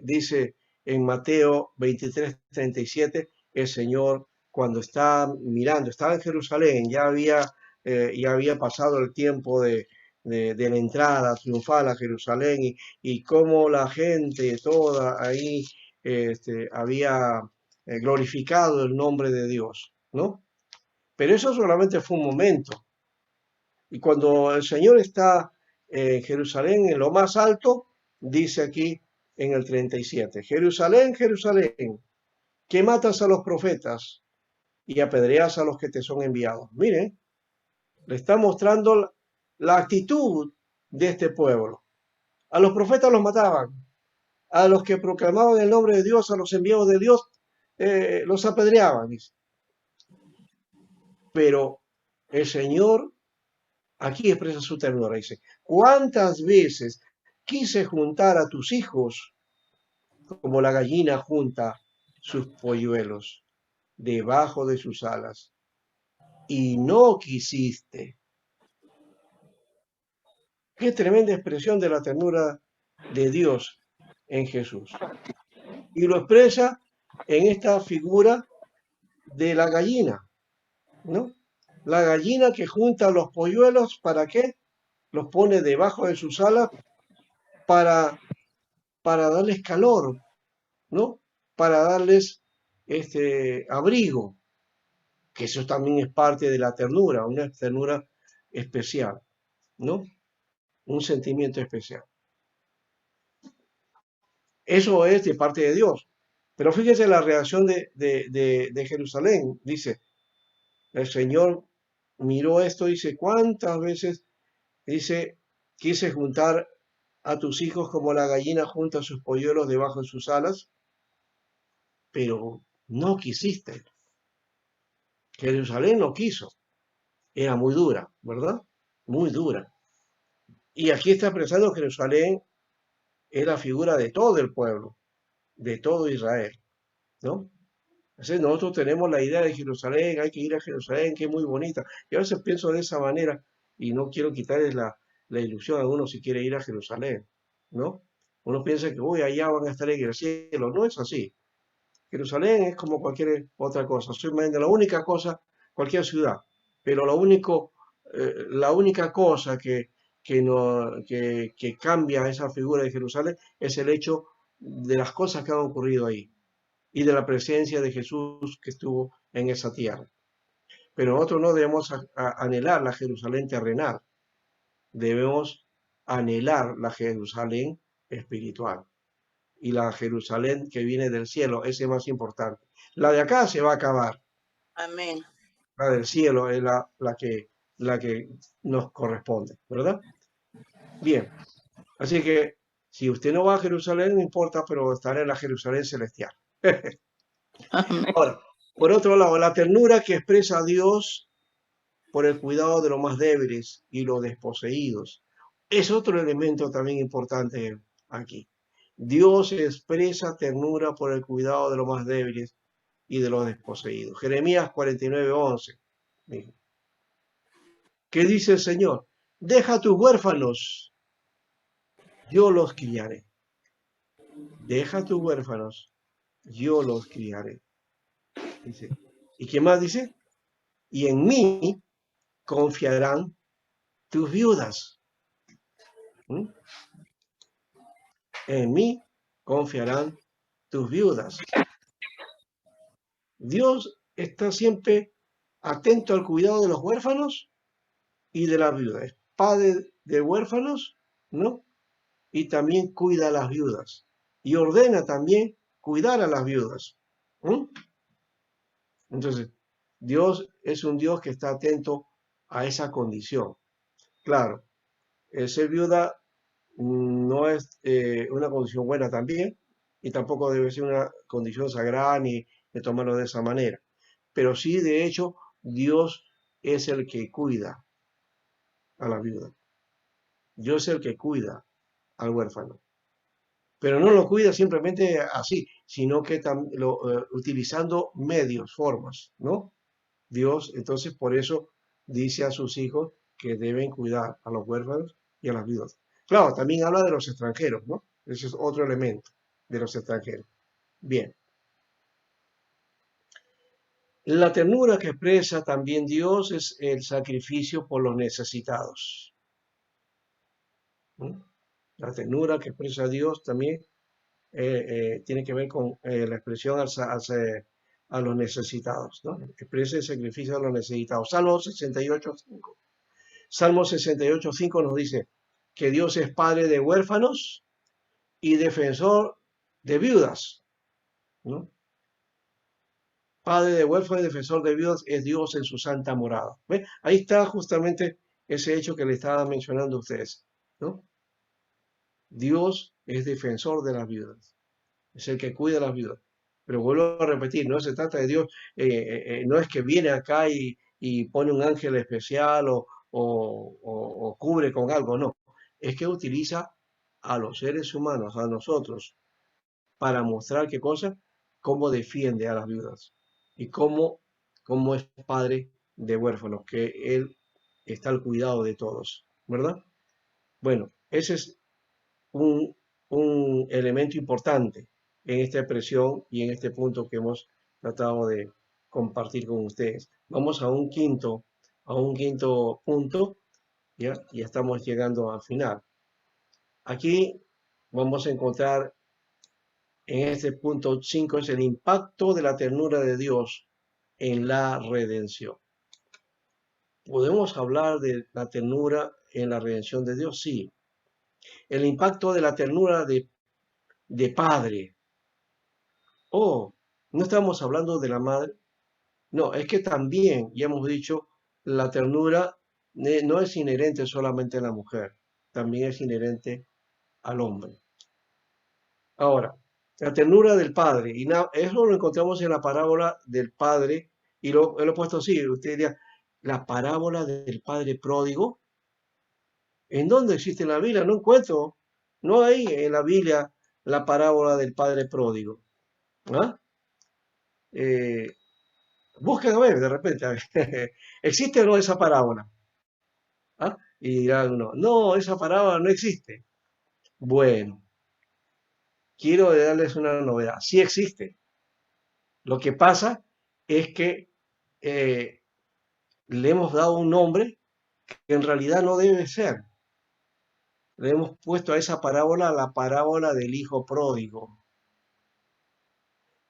Dice en Mateo 23:37, el Señor cuando está mirando, estaba en Jerusalén, ya había pasado el tiempo de la entrada triunfal a Jerusalén y cómo la gente toda ahí había glorificado el nombre de Dios, ¿no? Pero eso solamente fue un momento. Y cuando el Señor está en Jerusalén, en lo más alto, dice aquí en el 37, Jerusalén, Jerusalén, que matas a los profetas y apedreas a los que te son enviados. Miren, le está mostrando la actitud de este pueblo. A los profetas los mataban, a los que proclamaban el nombre de Dios, a los enviados de Dios, los apedreaban, dice. Pero el Señor aquí expresa su ternura, dice, ¿cuántas veces quise juntar a tus hijos como la gallina junta sus polluelos debajo de sus alas? Y no quisiste. Qué tremenda expresión de la ternura de Dios en Jesús. Y lo expresa en esta figura de la gallina, ¿no? La gallina que junta los polluelos, ¿para qué? Los pone debajo de sus alas para darles calor, ¿no? Para darles abrigo, que eso también es parte de la ternura, una ternura especial, ¿no? Un sentimiento especial. Eso es de parte de Dios. Pero fíjese la reacción de Jerusalén. Dice, el Señor miró esto, dice, ¿cuántas veces, dice, quise juntar a tus hijos como la gallina junta sus polluelos debajo de sus alas? Pero no quisiste. Jerusalén no quiso. Era muy dura, ¿verdad? Muy dura. Y aquí está expresando Jerusalén es la figura de todo el pueblo, de todo Israel, ¿no? Entonces nosotros tenemos la idea de Jerusalén, hay que ir a Jerusalén, que es muy bonita. Y a veces pienso de esa manera y no quiero quitarles la ilusión a uno si quiere ir a Jerusalén, ¿no? Uno piensa que, uy, allá van a estar en el cielo. No es así. Jerusalén es como cualquier otra cosa. Solamente la única cosa, cualquier ciudad, pero la única cosa que cambia esa figura de Jerusalén es el hecho de las cosas que han ocurrido ahí y de la presencia de Jesús que estuvo en esa tierra. Pero nosotros no debemos anhelar la Jerusalén terrenal, debemos anhelar la Jerusalén espiritual y la Jerusalén que viene del cielo, ese es más importante. La de acá se va a acabar. Amén. La del cielo es la que nos corresponde, ¿verdad? Bien, así que si usted no va a Jerusalén, no importa, pero estará en la Jerusalén celestial. Amén. Ahora, por otro lado, la ternura que expresa Dios por el cuidado de los más débiles y los desposeídos es otro elemento también importante aquí. Dios expresa ternura por el cuidado de los más débiles y de los desposeídos. Jeremías 49:11. ¿Qué dice el Señor? Deja a tus huérfanos, yo los criaré. Deja a tus huérfanos, yo los criaré. Dice. ¿Y qué más dice? Y en mí confiarán tus viudas. ¿Mm? En mí confiarán tus viudas. Dios está siempre atento al cuidado de los huérfanos y de las viudas. Padre de huérfanos, ¿no? Y también cuida a las viudas. Y ordena también cuidar a las viudas. ¿Mm? Entonces, Dios es un Dios que está atento a esa condición. Claro, el ser viuda no es una condición buena también, y tampoco debe ser una condición sagrada ni de tomarlo de esa manera. Pero sí, de hecho, Dios es el que cuida a la viuda. Dios es el que cuida al huérfano. Pero no lo cuida simplemente así, sino que utilizando medios, formas, ¿no? Dios, entonces, por eso dice a sus hijos que deben cuidar a los huérfanos y a las viudas. Claro, también habla de los extranjeros, ¿no? Ese es otro elemento de los extranjeros. Bien. La ternura que expresa también Dios es el sacrificio por los necesitados. ¿No? La ternura que expresa Dios también tiene que ver con la expresión a los necesitados, ¿no? Expresa el sacrificio a los necesitados. Salmo 68:5. Salmo 68:5 nos dice que Dios es padre de huérfanos y defensor de viudas, ¿no? Padre de huérfanos y defensor de viudas es Dios en su santa morada. ¿Ve? Ahí está justamente ese hecho que le estaba mencionando a ustedes, ¿no? Dios es defensor de las viudas, es el que cuida a las viudas. Pero vuelvo a repetir, no se trata de Dios, no es que viene acá y pone un ángel especial o cubre con algo, no. Es que utiliza a los seres humanos, a nosotros, para mostrar qué cosa, cómo defiende a las viudas y cómo es padre de huérfanos, que Él está al cuidado de todos, ¿verdad? Bueno, ese es un elemento importante en esta expresión y en este punto que hemos tratado de compartir con ustedes. Vamos a un quinto punto, ya estamos llegando al final. Aquí vamos a encontrar en este punto 5 es el impacto de la ternura de Dios en la redención. ¿Podemos hablar de la ternura en la redención de Dios? Sí. El impacto de la ternura de padre. Oh, ¿no estamos hablando de la madre? No, es que también, ya hemos dicho, la ternura no es inherente solamente a la mujer, también es inherente al hombre. Ahora, la ternura del padre, y eso lo encontramos en la parábola del padre, y lo he puesto así, usted diría, la parábola del padre pródigo. ¿En dónde existe en la Biblia? No encuentro, no hay en la Biblia la parábola del padre pródigo. ¿Ah? Busquen a ver, de repente, a ver. ¿Existe o no esa parábola? ¿Ah? Y dirán uno, no, esa parábola no existe. Bueno, quiero darles una novedad, sí existe. Lo que pasa es que le hemos dado un nombre que en realidad no debe ser. Le hemos puesto a esa parábola la parábola del hijo pródigo.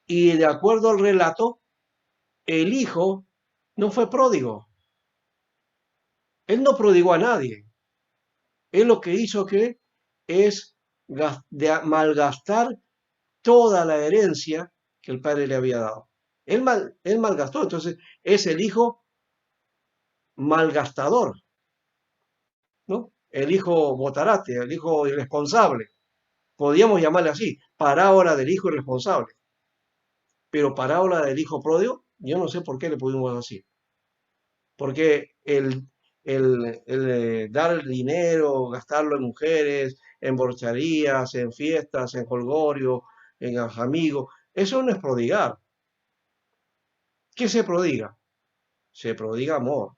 Y de acuerdo al relato, el hijo no fue pródigo. Él no prodigó a nadie. Él lo que hizo es malgastar toda la herencia que el padre le había dado. Él malgastó, entonces es el hijo malgastador, ¿no? El hijo botarate, el hijo irresponsable. Podríamos llamarle así, parábola del hijo irresponsable. Pero parábola del hijo pródigo, yo no sé por qué le pudimos así. Porque el dar dinero, gastarlo en mujeres, en borracherías, en fiestas, en jolgorio, en amigos, eso no es prodigar. ¿Qué se prodiga? Se prodiga amor,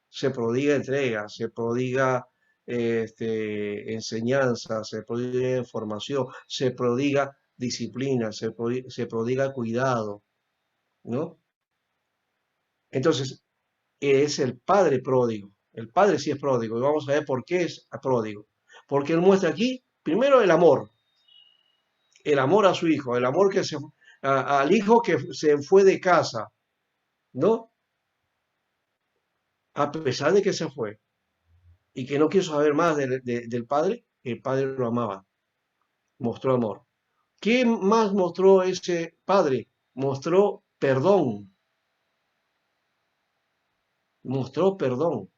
se prodiga entrega, se prodiga enseñanza, se prodiga información, se prodiga disciplina, se prodiga cuidado, ¿no? Entonces, es el padre pródigo. El padre sí es pródigo y vamos a ver por qué es pródigo. Porque él muestra aquí, primero, el amor a su hijo, el amor que al hijo que se fue de casa, ¿no? A pesar de que se fue y que no quiso saber más del padre, el padre lo amaba, mostró amor. ¿Qué más mostró ese padre? Mostró perdón. Mostró perdón.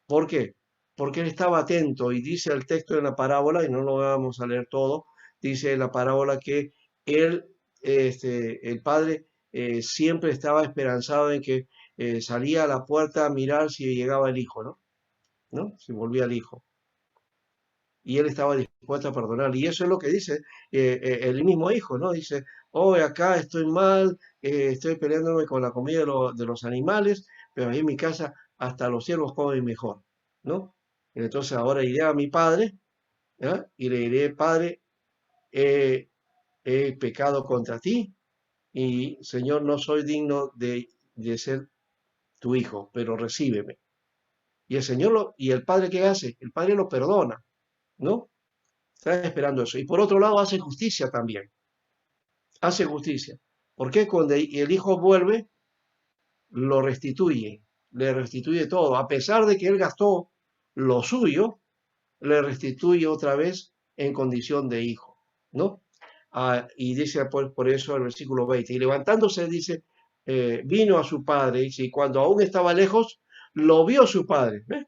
¿Por qué? Porque él estaba atento y dice el texto de la parábola, y no lo vamos a leer todo, dice la parábola que él, el padre, siempre estaba esperanzado en que salía a la puerta a mirar si llegaba el hijo, ¿no? Si volvía el hijo. Y él estaba dispuesto a perdonar. Y eso es lo que dice el mismo hijo, ¿no? Dice, oh, acá estoy mal, estoy peleándome con la comida de los animales, pero ahí en mi casa hasta los ciervos comen mejor, ¿no? Entonces ahora iré a mi padre, ¿ya? Y le diré, Padre, he pecado contra ti y Señor, no soy digno de ser tu hijo, pero recíbeme. Y el Señor, ¿y el Padre qué hace? El Padre lo perdona, ¿no? Está esperando eso. Y por otro lado hace justicia también, hace justicia. Porque cuando el hijo vuelve, lo restituye, le restituye todo. A pesar de que él gastó lo suyo, le restituye otra vez en condición de hijo, ¿no? Y dice por eso el versículo 20, y levantándose dice, vino a su padre, y cuando aún estaba lejos, lo vio su padre. ¿Ves?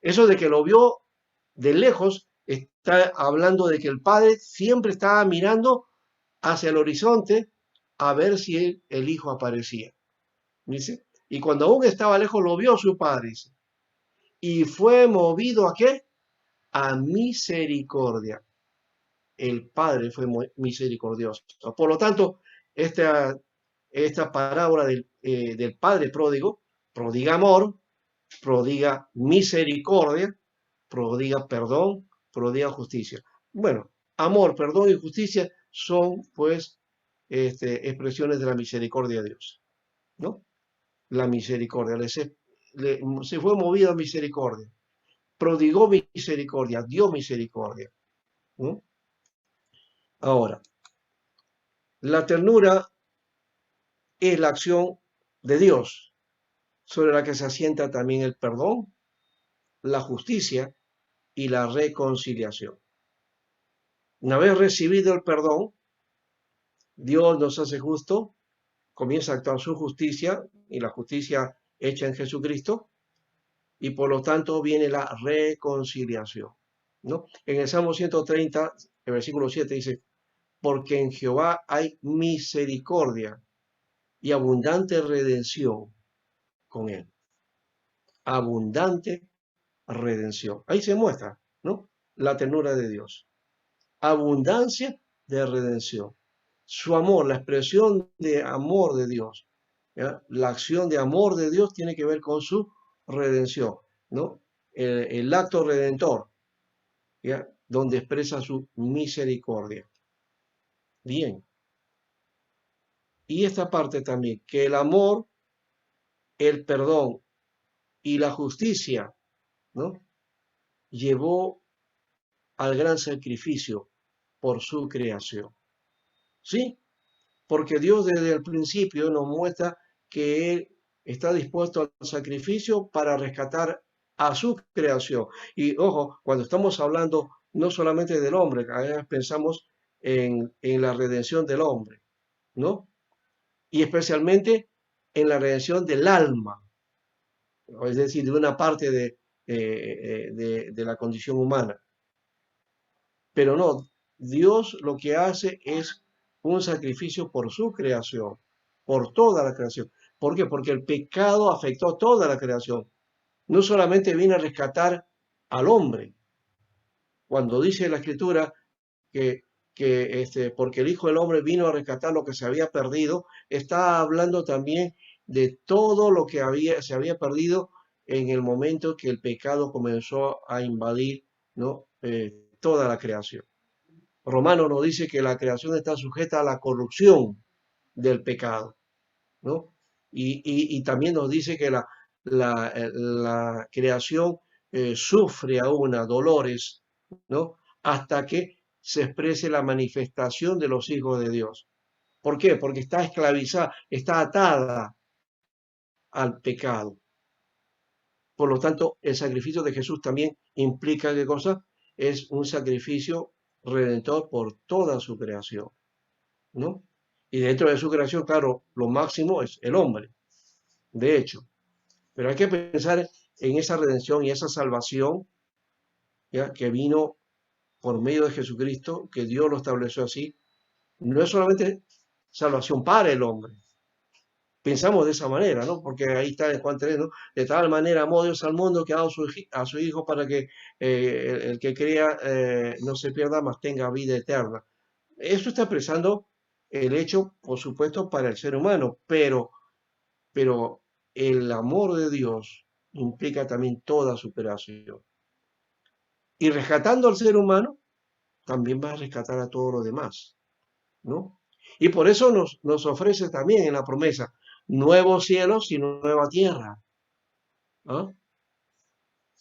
Eso de que lo vio de lejos está hablando de que el padre siempre estaba mirando hacia el horizonte a ver si el hijo aparecía. Dice, y cuando aún estaba lejos, lo vio su padre, dice, y fue movido ¿a qué? A misericordia. El Padre fue misericordioso. Por lo tanto, esta parábola del Padre pródigo, prodiga amor, prodiga misericordia, prodiga perdón, prodiga justicia. Bueno, amor, perdón y justicia son, pues, expresiones de la misericordia de Dios, ¿no? La misericordia, se fue movido a misericordia, prodigó misericordia, dio misericordia, ¿no? Ahora, la ternura es la acción de Dios sobre la que se asienta también el perdón, la justicia y la reconciliación. Una vez recibido el perdón, Dios nos hace justo, comienza a actuar su justicia y la justicia hecha en Jesucristo, y por lo tanto viene la reconciliación, ¿no? En el Salmo 130, el versículo 7 dice, porque en Jehová hay misericordia y abundante redención con él. Abundante redención. Ahí se muestra, ¿no? La ternura de Dios. Abundancia de redención. Su amor, la expresión de amor de Dios, ¿ya? La acción de amor de Dios tiene que ver con su redención, ¿no? El acto redentor, ¿ya? Donde expresa su misericordia. Bien. Y esta parte también, que el amor, el perdón y la justicia, ¿no? Llevó al gran sacrificio por su creación. ¿Sí? Porque Dios desde el principio nos muestra que Él está dispuesto al sacrificio para rescatar a su creación. Y ojo, cuando estamos hablando no solamente del hombre, a veces pensamos en la redención del hombre, ¿no? Y especialmente en la redención del alma, es decir, de una parte de la condición humana. Pero no, Dios lo que hace es un sacrificio por su creación, por toda la creación. ¿Por qué? Porque el pecado afectó a toda la creación. No solamente viene a rescatar al hombre. Cuando dice la Escritura que porque el Hijo del Hombre vino a rescatar lo que se había perdido, está hablando también de todo lo que se había perdido en el momento que el pecado comenzó a invadir, ¿no? Toda la creación. Romano nos dice que la creación está sujeta a la corrupción del pecado, ¿no? Y también nos dice que la creación sufre aún dolores, ¿no? Hasta que se exprese la manifestación de los hijos de Dios. ¿Por qué? Porque está esclavizada, está atada al pecado. Por lo tanto, el sacrificio de Jesús también implica ¿qué cosa? Es un sacrificio redentor por toda su creación, ¿no? Y dentro de su creación, claro, lo máximo es el hombre, de hecho. Pero hay que pensar en esa redención y esa salvación, ¿ya? Que vino por medio de Jesucristo, que Dios lo estableció así. No es solamente salvación para el hombre. Pensamos de esa manera, ¿no? Porque ahí está en Juan 3, ¿no? De tal manera amó Dios al mundo que ha dado a su Hijo para que el que crea no se pierda, mas tenga vida eterna. Eso está expresando el hecho, por supuesto, para el ser humano, pero el amor de Dios implica también toda superación. Y rescatando al ser humano, también va a rescatar a todos los demás, ¿no? Y por eso nos ofrece también en la promesa nuevos cielos y nueva tierra. ¿Ah?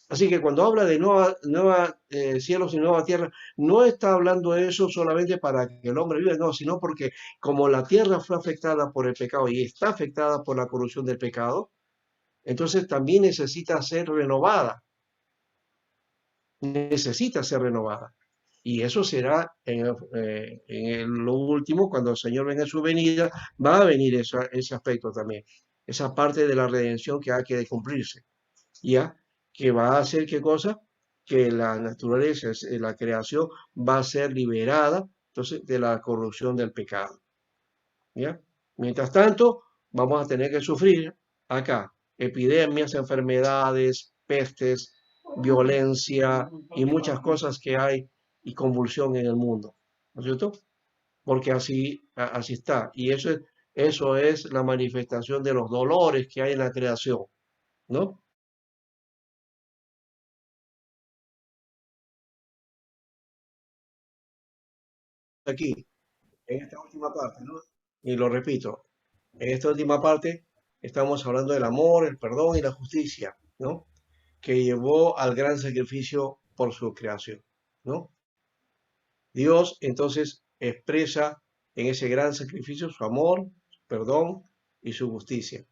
Así que cuando habla de cielos y nueva tierra, no está hablando de eso solamente para que el hombre viva, no, sino porque como la tierra fue afectada por el pecado y está afectada por la corrupción del pecado, entonces también necesita ser renovada. Necesita ser renovada. Y eso será en lo último, cuando el Señor venga en su venida, va a venir ese aspecto también, esa parte de la redención que hay que cumplirse, ¿ya? Que va a hacer qué cosa, que la naturaleza, la creación, va a ser liberada, entonces, de la corrupción del pecado, ¿ya? Mientras tanto, vamos a tener que sufrir acá epidemias, enfermedades, pestes, violencia y muchas cosas que hay y convulsión en el mundo, ¿no es cierto? Porque así está. Y eso es la manifestación de los dolores que hay en la creación, ¿no? Aquí, en esta última parte, ¿no? Y lo repito, en esta última parte estamos hablando del amor, el perdón y la justicia, ¿no? Que llevó al gran sacrificio por su creación, ¿no? Dios entonces expresa en ese gran sacrificio su amor, su perdón y su justicia.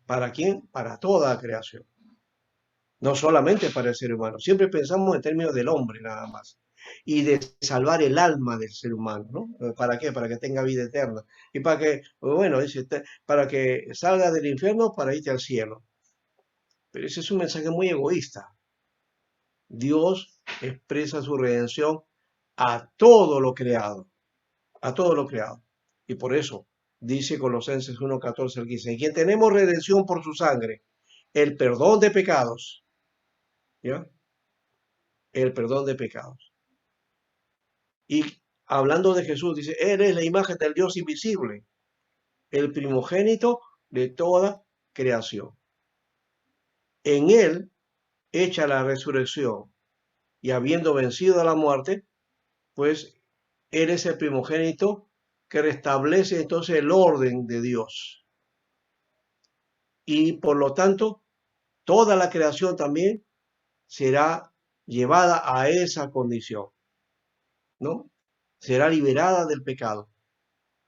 ¿Para quién? Para toda la creación. No solamente para el ser humano. Siempre pensamos en términos del hombre nada más. Y de salvar el alma del ser humano, ¿no? ¿Para qué? Para que tenga vida eterna. Y para que, bueno, dice, para que salga del infierno para irte al cielo. Pero ese es un mensaje muy egoísta. Dios expresa su redención a todo lo creado, a todo lo creado. Y por eso dice Colosenses 1:14 al 15, en quien tenemos redención por su sangre, el perdón de pecados, ¿ya? El perdón de pecados. Y hablando de Jesús, dice, Él es la imagen del Dios invisible, el primogénito de toda creación. En Él echa la resurrección y habiendo vencido a la muerte, pues Él es el primogénito que restablece entonces el orden de Dios. Y por lo tanto, toda la creación también será llevada a esa condición, ¿no? Será liberada del pecado.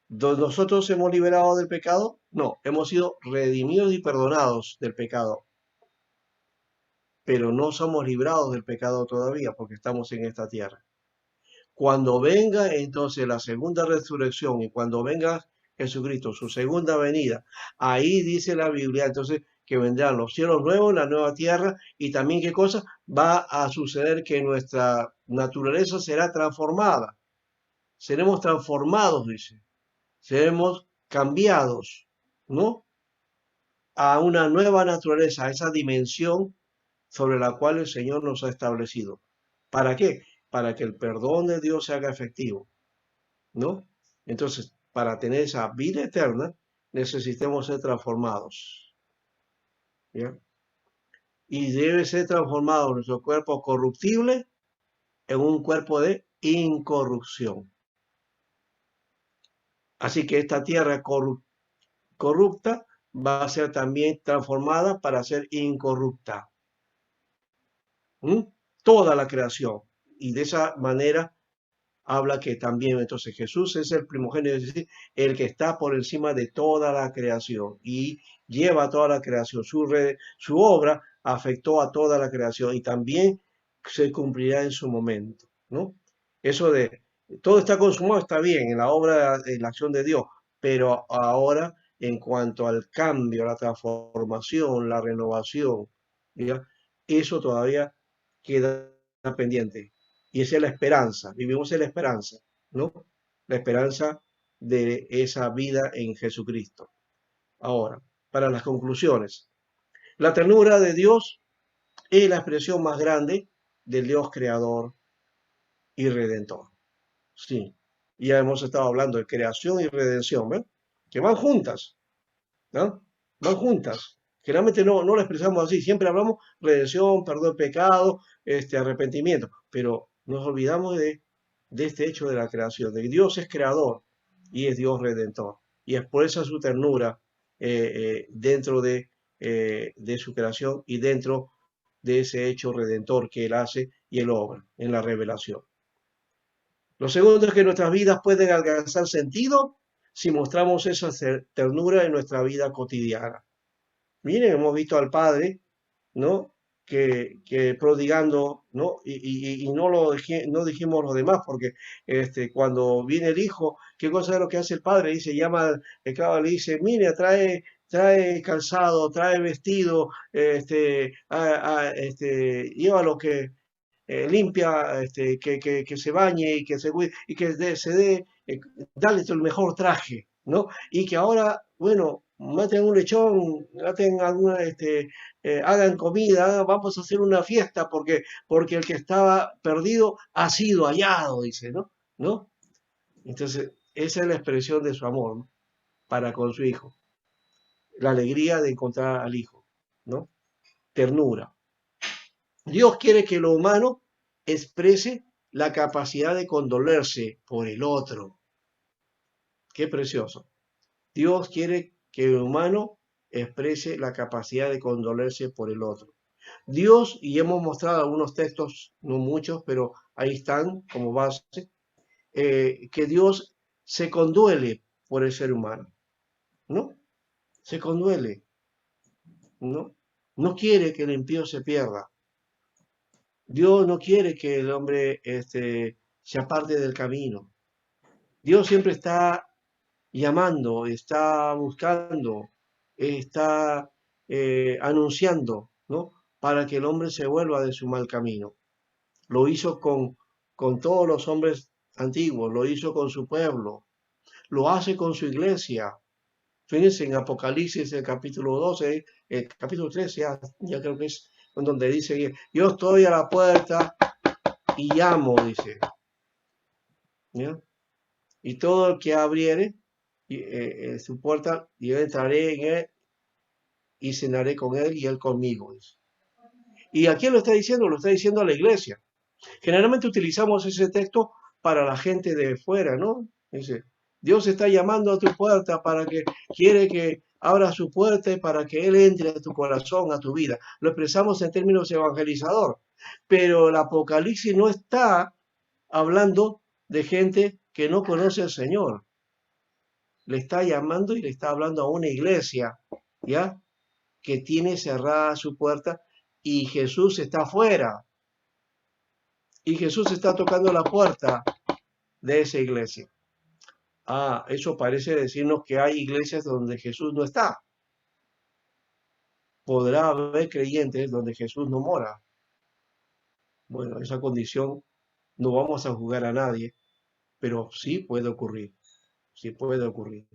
¿Nosotros hemos liberado del pecado? No, hemos sido redimidos y perdonados del pecado. Pero no somos librados del pecado todavía porque estamos en esta tierra. Cuando venga entonces la segunda resurrección y cuando venga Jesucristo, su segunda venida, ahí dice la Biblia entonces que vendrán los cielos nuevos, la nueva tierra y también qué cosa va a suceder, que nuestra naturaleza será transformada. Seremos transformados, dice. Seremos cambiados, ¿no? A una nueva naturaleza, a esa dimensión sobre la cual el Señor nos ha establecido. ¿Para qué? Para que el perdón de Dios se haga efectivo, ¿no? Entonces, para tener esa vida eterna, necesitamos ser transformados, ¿ya? Y debe ser transformado nuestro cuerpo corruptible en un cuerpo de incorrupción. Así que esta tierra corrupta va a ser también transformada para ser incorrupta. Toda la creación. Y de esa manera habla que también entonces Jesús es el primogénito, es decir, el que está por encima de toda la creación y lleva a toda la creación. Su obra afectó a toda la creación y también se cumplirá en su momento, ¿no? Eso de todo está consumado está bien en la obra, en la acción de Dios, pero ahora en cuanto al cambio, la transformación, la renovación, ¿ya? Eso todavía queda pendiente. Y esa es la esperanza, vivimos en la esperanza, ¿no? La esperanza de esa vida en Jesucristo. Ahora, para las conclusiones. La ternura de Dios es la expresión más grande del Dios creador y redentor. Sí, ya hemos estado hablando de creación y redención, ¿ven? Que van juntas, ¿no? Van juntas. Generalmente no lo expresamos así, siempre hablamos redención, perdón de pecado, arrepentimiento, pero nos olvidamos de este hecho de la creación, de que Dios es creador y es Dios redentor. Y es por eso su ternura dentro de su creación y dentro de ese hecho redentor que Él hace y Él obra en la revelación. Lo segundo es que nuestras vidas pueden alcanzar sentido si mostramos esa ternura en nuestra vida cotidiana. Miren, hemos visto al Padre, ¿no? Que prodigando, ¿no? Y no dijimos los demás, porque cuando viene el Hijo, ¿qué cosa es lo que hace el Padre? Dice, llama, le dice, mire, trae calzado, trae vestido, lleva lo que limpia, que se bañe y que se dé, dale el mejor traje, ¿no? Y que ahora, bueno, maten un lechón, maten alguna, hagan comida, vamos a hacer una fiesta porque el que estaba perdido ha sido hallado, dice, ¿no? ¿No? Entonces, esa es la expresión de su amor, ¿no? Para con su hijo. La alegría de encontrar al hijo, ¿no? Ternura. Dios quiere que lo humano exprese la capacidad de condolerse por el otro. Qué precioso. Dios quiere que el humano exprese la capacidad de condolerse por el otro. Dios, y hemos mostrado algunos textos, no muchos, pero ahí están como base, que Dios se conduele por el ser humano, ¿no? Se conduele, ¿no? No quiere que el impío se pierda. Dios no quiere que el hombre se aparte del camino. Dios siempre está llamando, está buscando, está anunciando, ¿no? Para que el hombre se vuelva de su mal camino. Lo hizo con todos los hombres antiguos, lo hizo con su pueblo, lo hace con su iglesia. Fíjense en Apocalipsis, el capítulo 12, el capítulo 13, ya creo que es donde dice, yo estoy a la puerta y llamo, dice. ¿Ya? Y todo el que abriere su puerta, yo entraré en él y cenaré con él y él conmigo. Dice. ¿Y a quién lo está diciendo? Lo está diciendo a la iglesia. Generalmente utilizamos ese texto para la gente de fuera, ¿no? Dice, Dios está llamando a tu puerta para que quiere que abra su puerta y para que Él entre a tu corazón, a tu vida. Lo expresamos en términos evangelizador, pero el Apocalipsis no está hablando de gente que no conoce al Señor. Le está llamando y le está hablando a una iglesia, ¿ya? Que tiene cerrada su puerta y Jesús está afuera. Y Jesús está tocando la puerta de esa iglesia. Ah, eso parece decirnos que hay iglesias donde Jesús no está. Podrá haber creyentes donde Jesús no mora. Bueno, esa condición no vamos a juzgar a nadie, pero sí puede ocurrir. Sí puede ocurrir.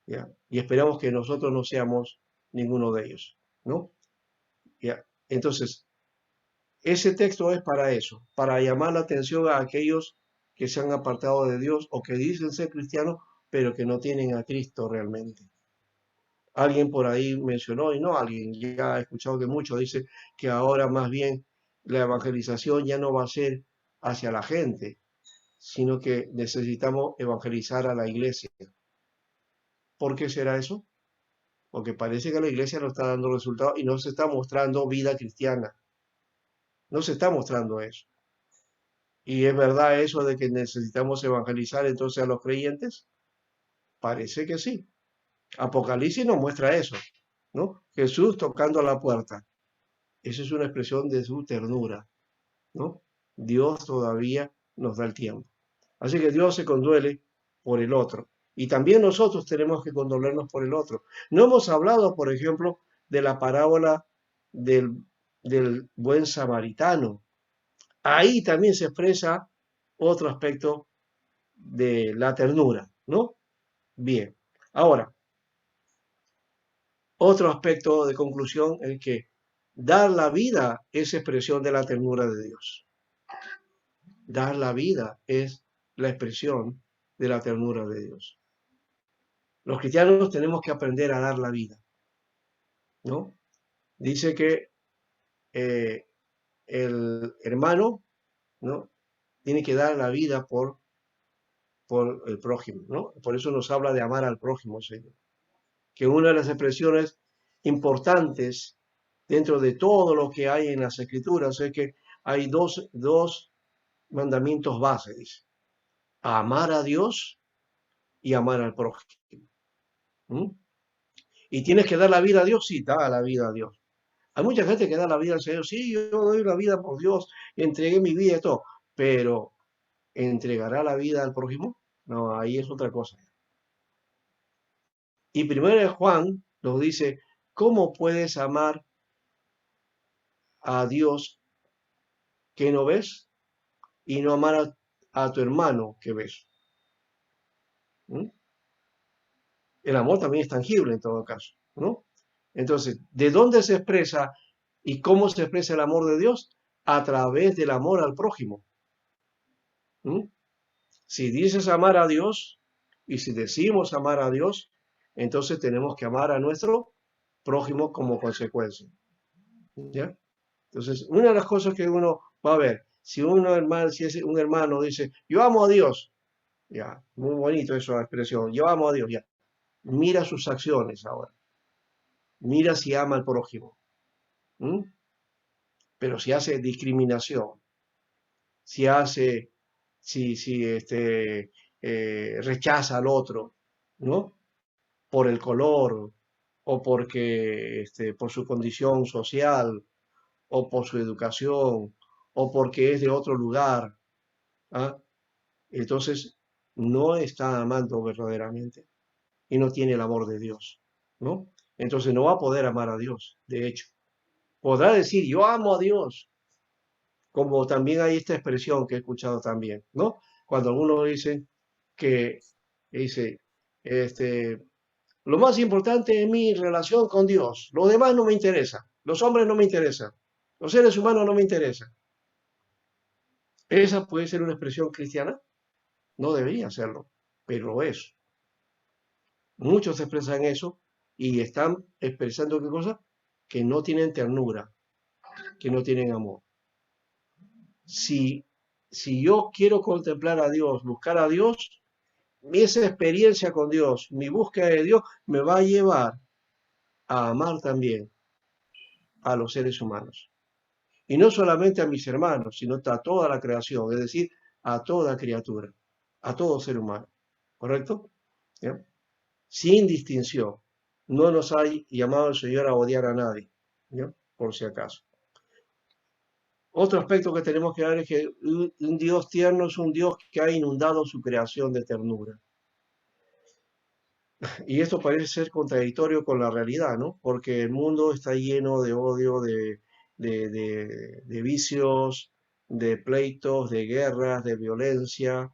¿Ya? Y esperamos que nosotros no seamos ninguno de ellos, ¿no? ¿Ya? Entonces, ese texto es para eso, para llamar la atención a aquellos que se han apartado de Dios o que dicen ser cristianos, pero que no tienen a Cristo realmente. Alguien por ahí mencionó, y no alguien, ya he escuchado que muchos dicen que ahora más bien la evangelización ya no va a ser hacia la gente, sino que necesitamos evangelizar a la iglesia. ¿Por qué será eso? Porque parece que la iglesia no está dando resultados y no se está mostrando vida cristiana. No se está mostrando eso. ¿Y es verdad eso de que necesitamos evangelizar entonces a los creyentes? Parece que sí. Apocalipsis nos muestra eso, ¿no? Jesús tocando a la puerta. Esa es una expresión de su ternura, ¿no? Dios todavía nos da el tiempo. Así que Dios se conduele por el otro. Y también nosotros tenemos que condolernos por el otro. No hemos hablado, por ejemplo, de la parábola del buen samaritano. Ahí también se expresa otro aspecto de la ternura, ¿no? Bien. Ahora, otro aspecto de conclusión es que dar la vida es expresión de la ternura de Dios. Dar la vida es la expresión de la ternura de Dios. Los cristianos tenemos que aprender a dar la vida. ¿no? Dice que el hermano, ¿no? Tiene que dar la vida por el prójimo, ¿no? Por eso nos habla de amar al prójimo, Señor. Que una de las expresiones importantes dentro de todo lo que hay en las Escrituras es que hay dos mandamientos básicos: dice, amar a Dios y amar al prójimo. ¿Mm? Y tienes que dar la vida a Dios, sí, da la vida a Dios. Hay mucha gente que da la vida al Señor, sí, yo doy la vida por Dios, entregué mi vida y todo, pero ¿entregará la vida al prójimo? No, ahí es otra cosa. Y primero de Juan nos dice, ¿cómo puedes amar a Dios que no ves y no amar a tu hermano que ves? ¿Mm? El amor también es tangible en todo caso, ¿no? Entonces, ¿de dónde se expresa y cómo se expresa el amor de Dios? A través del amor al prójimo. ¿Mm? Si dices amar a Dios y si decimos amar a Dios, entonces tenemos que amar a nuestro prójimo como consecuencia. ¿Ya? Entonces, una de las cosas que uno va a ver, si es un hermano dice, yo amo a Dios, ya, muy bonito esa expresión, yo amo a Dios, ya. Mira sus acciones ahora. Mira si ama al prójimo. ¿Mm? Pero si hace discriminación, si rechaza al otro, ¿no? Por el color, o porque, por su condición social, o por su educación, o porque es de otro lugar, ¿ah? Entonces no está amando verdaderamente y no tiene el amor de Dios, ¿no? Entonces no va a poder amar a Dios, de hecho. Podrá decir, yo amo a Dios, como también hay esta expresión que he escuchado también, ¿no? Cuando algunos dicen que, dice, lo más importante es mi relación con Dios, lo demás no me interesa, los hombres no me interesan, los seres humanos no me interesan. ¿Esa puede ser una expresión cristiana? No debería serlo, pero lo es. Muchos expresan eso y están expresando qué cosa, que no tienen ternura, que no tienen amor. Si yo quiero contemplar a Dios, buscar a Dios, esa experiencia con Dios, mi búsqueda de Dios, me va a llevar a amar también a los seres humanos. Y no solamente a mis hermanos, sino a toda la creación, es decir, a toda criatura, a todo ser humano. ¿Correcto? ¿Ya? Sin distinción. No nos ha llamado el Señor a odiar a nadie, ¿ya? Por si acaso. Otro aspecto que tenemos que ver es que un Dios tierno es un Dios que ha inundado su creación de ternura. Y esto parece ser contradictorio con la realidad, ¿no? Porque el mundo está lleno de odio, de vicios, de pleitos, de guerras, de violencia,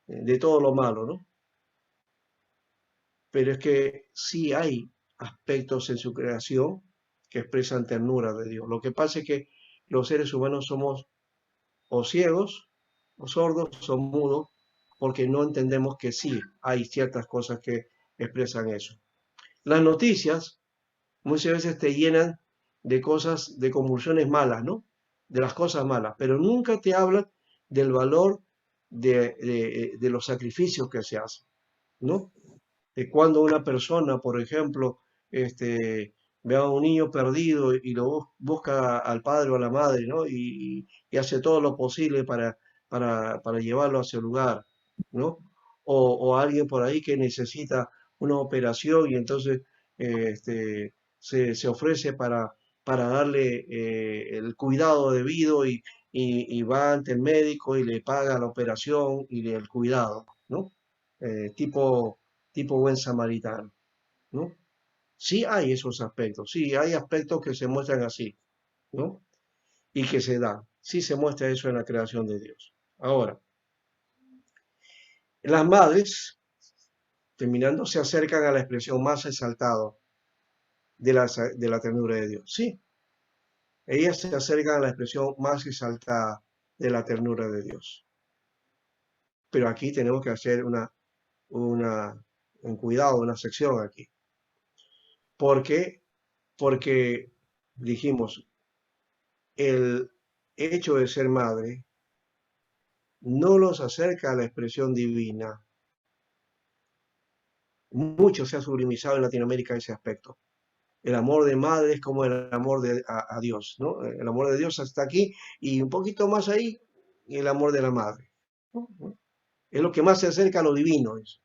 de todo lo malo, ¿no? Pero es que sí hay aspectos en su creación que expresan ternura de Dios. Lo que pasa es que los seres humanos somos o ciegos, o sordos, o mudos, porque no entendemos que sí hay ciertas cosas que expresan eso. Las noticias muchas veces te llenan de cosas, de convulsiones malas, ¿no? De las cosas malas, pero nunca te hablan del valor de los sacrificios que se hacen, ¿no? De cuando una persona, por ejemplo, ve a un niño perdido y lo busca al padre o a la madre, ¿no? Y hace todo lo posible para llevarlo hacia el lugar, ¿no? O alguien por ahí que necesita una operación y entonces se ofrece para darle el cuidado debido y va ante el médico y le paga la operación y el cuidado, ¿no? Tipo buen samaritano, ¿no? Sí hay esos aspectos, sí hay aspectos que se muestran así, ¿no? Y que se dan, sí se muestra eso en la creación de Dios. Ahora, las madres, terminando, se acercan a la expresión más exaltada de la ternura de Dios. Sí, ellas se acercan a la expresión más exaltada de la ternura de Dios. Pero aquí tenemos que hacer un cuidado, una sección aquí. Porque porque dijimos, el hecho de ser madre no los acerca a la expresión divina. Mucho se ha sublimizado en Latinoamérica ese aspecto. El amor de madre es como el amor a Dios, ¿no? El amor de Dios está aquí y un poquito más ahí, el amor de la madre, ¿no? Es lo que más se acerca a lo divino, eso,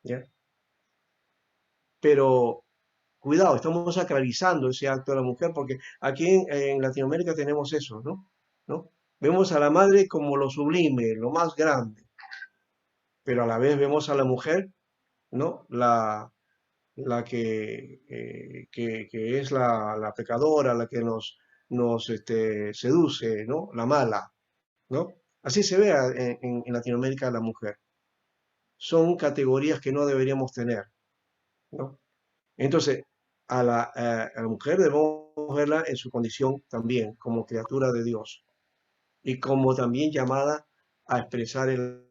¿ya? Pero cuidado, estamos sacralizando ese acto de la mujer porque aquí en Latinoamérica tenemos eso, ¿no? Vemos a la madre como lo sublime, lo más grande, pero a la vez vemos a la mujer, ¿no? La que es la pecadora, la que nos seduce, ¿no? La mala, ¿no? Así se ve en Latinoamérica la mujer. Son categorías que no deberíamos tener, ¿no? Entonces, a la mujer debemos verla en su condición también, como criatura de Dios, y como también llamada a expresar el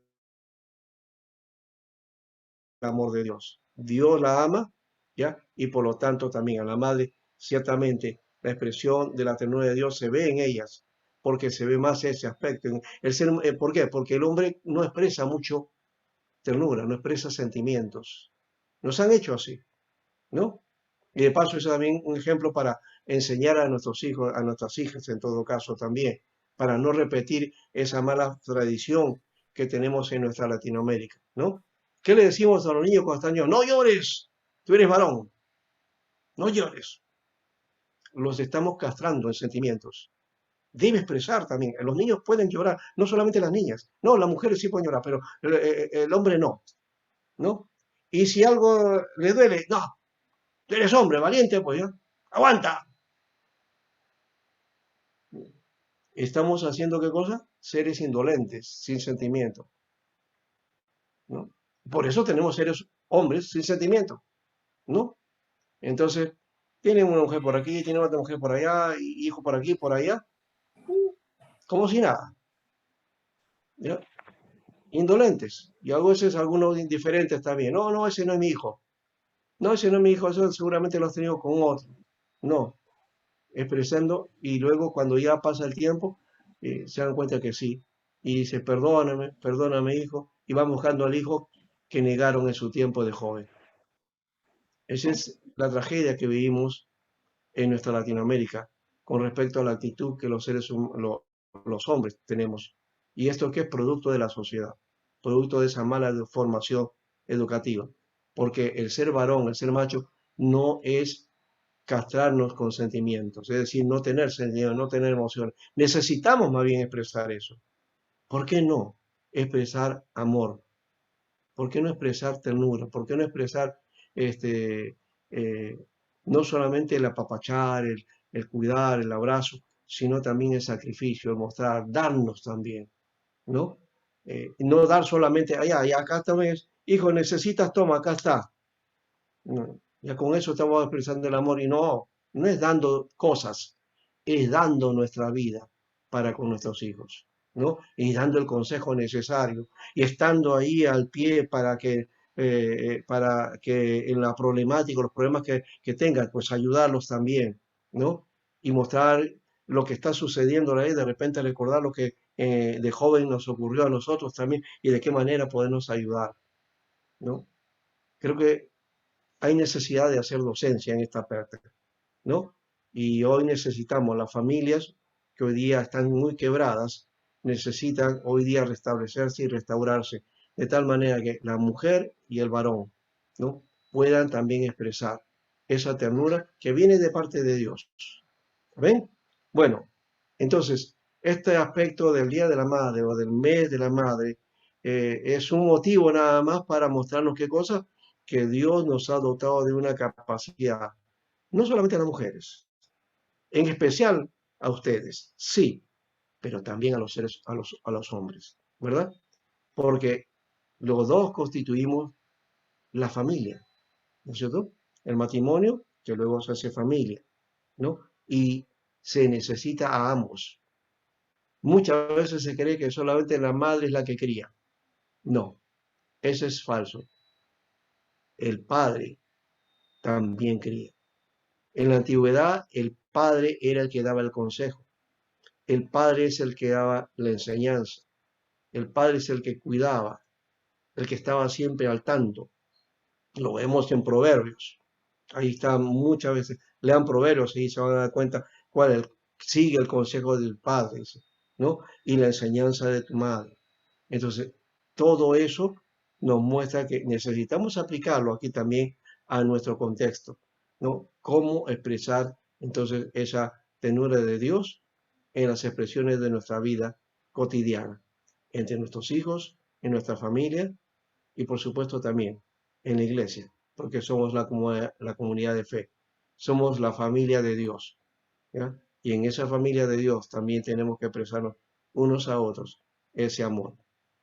amor de Dios. Dios la ama, ¿ya? Y por lo tanto también a la madre, ciertamente la expresión de la ternura de Dios se ve en ellas, porque se ve más ese aspecto. ¿Por qué? Porque el hombre no expresa mucho ternura, no expresa sentimientos. Nos han hecho así, ¿no? Y de paso es también un ejemplo para enseñar a nuestros hijos, a nuestras hijas en todo caso también, para no repetir esa mala tradición que tenemos en nuestra Latinoamérica, ¿no? ¿Qué le decimos a los niños cuando están llorando? No llores, tú eres varón, no llores. Los estamos castrando en sentimientos. Debe expresar también. Los niños pueden llorar, no solamente las niñas. No, las mujeres sí pueden llorar, pero el hombre no, ¿no? Y si algo le duele, no, tú eres hombre, valiente, pues ya, aguanta. Estamos haciendo ¿qué cosa? Seres indolentes, sin sentimiento, ¿no? Por eso tenemos seres hombres sin sentimiento, ¿no? Entonces, tienen una mujer por aquí, tienen otra mujer por allá, hijo por aquí, por allá, como si nada, ¿ya? Indolentes. Y a veces algunos indiferentes también. No, no, ese no es mi hijo. No, ese no es mi hijo, eso seguramente lo has tenido con otro. No, expresando y luego cuando ya pasa el tiempo, se dan cuenta que sí. Y dice, perdóname, perdóname, hijo. Y van buscando al hijo que negaron en su tiempo de joven. Esa es la tragedia que vivimos en nuestra Latinoamérica con respecto a la actitud que los hombres tenemos. Y esto que es producto de la sociedad, producto de esa mala formación educativa. Porque el ser varón, el ser macho, no es castrarnos con sentimientos, es decir, no tener sentimientos, no tener emociones. Necesitamos más bien expresar eso. ¿Por qué no expresar amor? ¿Por qué no expresar ternura? ¿Por qué no expresar eh, no solamente el apapachar, el cuidar, el abrazo, sino también el sacrificio, el mostrar, darnos también, ¿no? No dar solamente, allá, ya acá también, hijo, necesitas, toma, acá está. No, ya con eso estamos expresando el amor y no es dando cosas, es dando nuestra vida para con nuestros hijos, ¿no? Y dando el consejo necesario y estando ahí al pie para que en la problemática, los problemas que tengan, pues ayudarlos también, ¿no? Y mostrar lo que está sucediendo ahí, de repente recordar lo que de joven nos ocurrió a nosotros también y de qué manera podernos ayudar, ¿no? Creo que hay necesidad de hacer docencia en esta parte, ¿no? Y hoy necesitamos, las familias que hoy día están muy quebradas, necesitan hoy día restablecerse y restaurarse, de tal manera que la mujer y el varón, ¿no? Puedan también expresar esa ternura que viene de parte de Dios. ¿Ven? Bueno, entonces, este aspecto del Día de la Madre o del mes de la Madre es un motivo nada más para mostrarnos qué cosa, que Dios nos ha dotado de una capacidad, no solamente a las mujeres, en especial a ustedes, sí, pero también a los seres, a los hombres, ¿verdad? Porque los dos constituimos la familia, ¿no es cierto? El matrimonio, que luego se hace familia, ¿no? Y se necesita a ambos. Muchas veces se cree que solamente la madre es la que cría. No, eso es falso. El padre también cría. En la antigüedad, el padre era el que daba el consejo. El padre es el que daba la enseñanza. El padre es el que cuidaba, el que estaba siempre al tanto. Lo vemos en Proverbios. Ahí está muchas veces. Lean Proverbios y se van a dar cuenta sigue el consejo del padre, ¿no? Y la enseñanza de tu madre. Entonces, todo eso nos muestra que necesitamos aplicarlo aquí también a nuestro contexto, ¿no? Cómo expresar entonces esa ternura de Dios en las expresiones de nuestra vida cotidiana, entre nuestros hijos, en nuestra familia y por supuesto también en la iglesia, porque somos la comunidad de fe, somos la familia de Dios, ¿ya? Y en esa familia de Dios también tenemos que expresarnos unos a otros ese amor.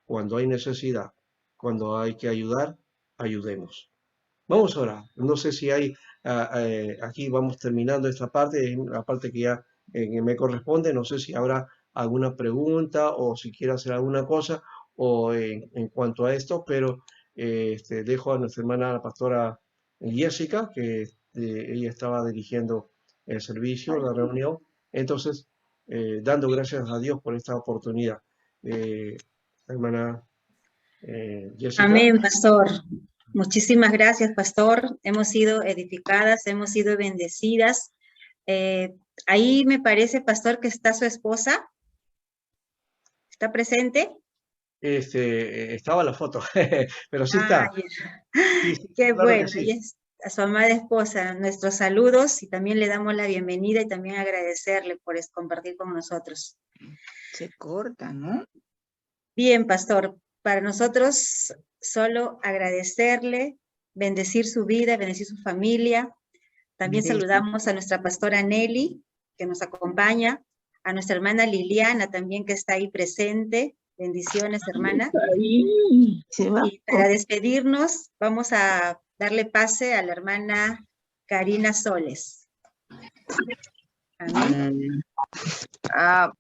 Cuando hay necesidad, cuando hay que ayudar, ayudemos. Vamos a orar. No sé si hay, aquí vamos terminando esta parte, la parte que ya me corresponde. No sé si habrá alguna pregunta o si quiere hacer alguna cosa o en cuanto a esto, pero dejo a nuestra hermana, la pastora Jessica, que ella estaba dirigiendo el servicio, la reunión. Entonces, dando gracias a Dios por esta oportunidad. Hermana Jessica. Amén, pastor. Muchísimas gracias, pastor. Hemos sido edificadas, hemos sido bendecidas. Ahí me parece, pastor, que está su esposa. ¿Está presente? Estaba la foto, pero sí está. Sí, Qué claro bueno. que sí. Y es a su amada esposa, nuestros saludos y también le damos la bienvenida y también agradecerle por compartir con nosotros. Se corta, ¿no? Bien, pastor, para nosotros solo agradecerle, bendecir su vida, bendecir su familia. También saludamos a nuestra pastora Nelly, que nos acompaña, a nuestra hermana Liliana también que está ahí presente. Bendiciones, hermana. Y para despedirnos, vamos a darle pase a la hermana Karina Soles. Amén.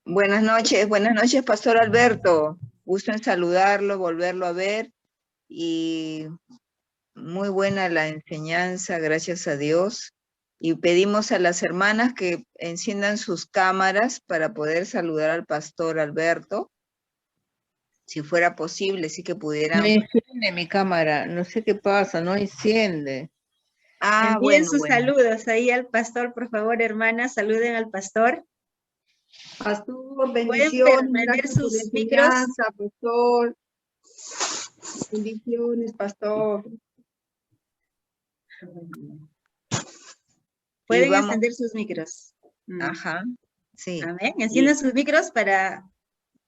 Buenas noches, Pastor Alberto. Gusto en saludarlo, volverlo a ver. Y muy buena la enseñanza, gracias a Dios. Y pedimos a las hermanas que enciendan sus cámaras para poder saludar al Pastor Alberto. Si fuera posible, sí que pudieran. No enciende mi cámara, no sé qué pasa, no enciende. Envíen sus saludos ahí al pastor, por favor, hermanas, saluden al pastor. Pastor, bendiciones. Prender sus micros. Pastor. Bendiciones, pastor. Pueden encender sus micros. Ajá, sí. Amén. Enciendan sus micros para...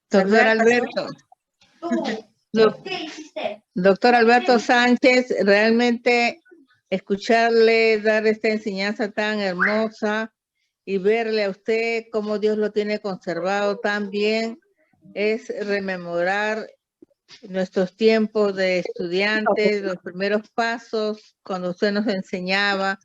Doctor Alberto. Doctor Alberto Sánchez, realmente escucharle dar esta enseñanza tan hermosa y verle a usted cómo Dios lo tiene conservado tan bien, es rememorar nuestros tiempos de estudiantes, los primeros pasos, cuando usted nos enseñaba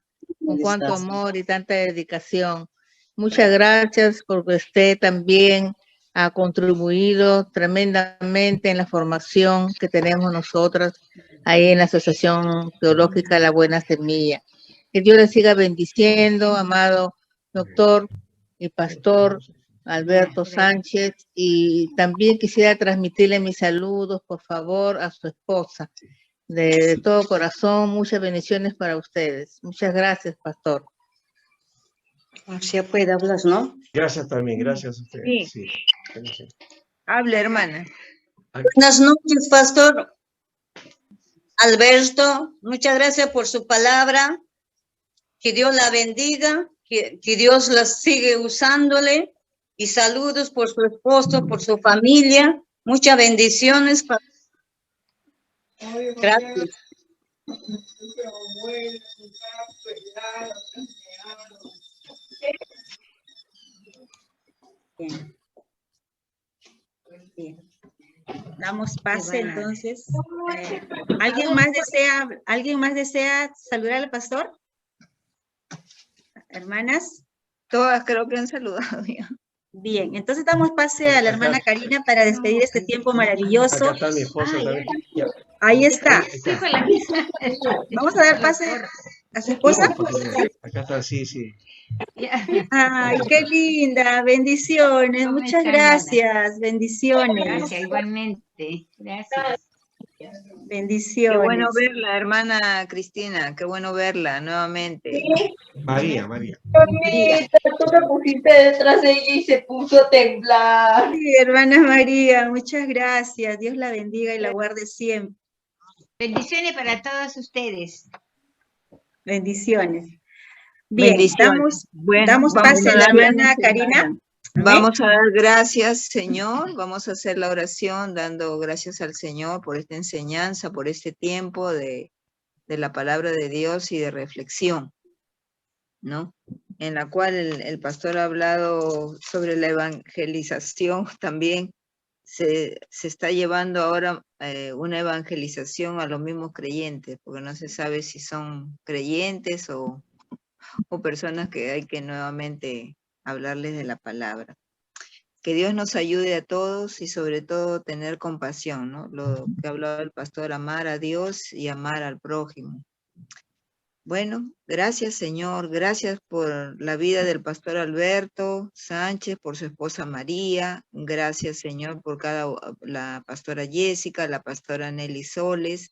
con cuánto amor y tanta dedicación. Muchas gracias porque usted también ha contribuido tremendamente en la formación que tenemos nosotras ahí en la Asociación Teológica La Buena Semilla. Que Dios le siga bendiciendo, amado doctor y pastor Alberto Sánchez, y también quisiera transmitirle mis saludos, por favor, a su esposa. De todo corazón, muchas bendiciones para ustedes. Muchas gracias, pastor. Así puede hablar, ¿no? Gracias también, gracias a usted. Sí. Sí. Hable, hermana. Buenas noches, pastor Alberto. Muchas gracias por su palabra. Que Dios la bendiga, que Dios la sigue usándole. Y saludos por su esposo, por su familia. Muchas bendiciones. Gracias. Bien. Bien. Damos pase entonces. ¿Alguien más desea saludar al pastor? ¿Hermanas? Todas creo que han saludado ya. Bien, entonces damos pase a la hermana Karina para despedir este tiempo maravilloso. Acá está mi esposa también. Ahí está. Vamos a dar pase ¿A su esposa? Acá está, sí, sí. Ay, qué linda, bendiciones, ¿Cómo muchas está, gracias, bendiciones, Gracias, igualmente. Gracias. Qué bueno bendiciones. verla, hermana Cristina, qué bueno verla nuevamente. María, María. María. Tú me pusiste detrás de ella y se puso a temblar. Sí, hermana María, muchas gracias, Dios la bendiga y la guarde siempre, Bendiciones para todos ustedes. bendiciones. Bien, Bendiciones. Bueno, damos pase a la hermana Karina. Amén. Vamos a dar gracias, Señor. Vamos a hacer la oración dando gracias al Señor por esta enseñanza, por este tiempo de la palabra de Dios y de reflexión, ¿no? En la cual el pastor ha hablado sobre la evangelización también. Se está llevando ahora una evangelización a los mismos creyentes, porque no se sabe si son creyentes o personas que hay que nuevamente hablarles de la palabra. Que Dios nos ayude a todos y sobre todo tener compasión, ¿no? Lo que ha hablado el pastor, amar a Dios y amar al prójimo. Bueno, gracias Señor, gracias por la vida del pastor Alberto Sánchez, por su esposa María, gracias Señor por la pastora Jessica, la pastora Nelly Soles,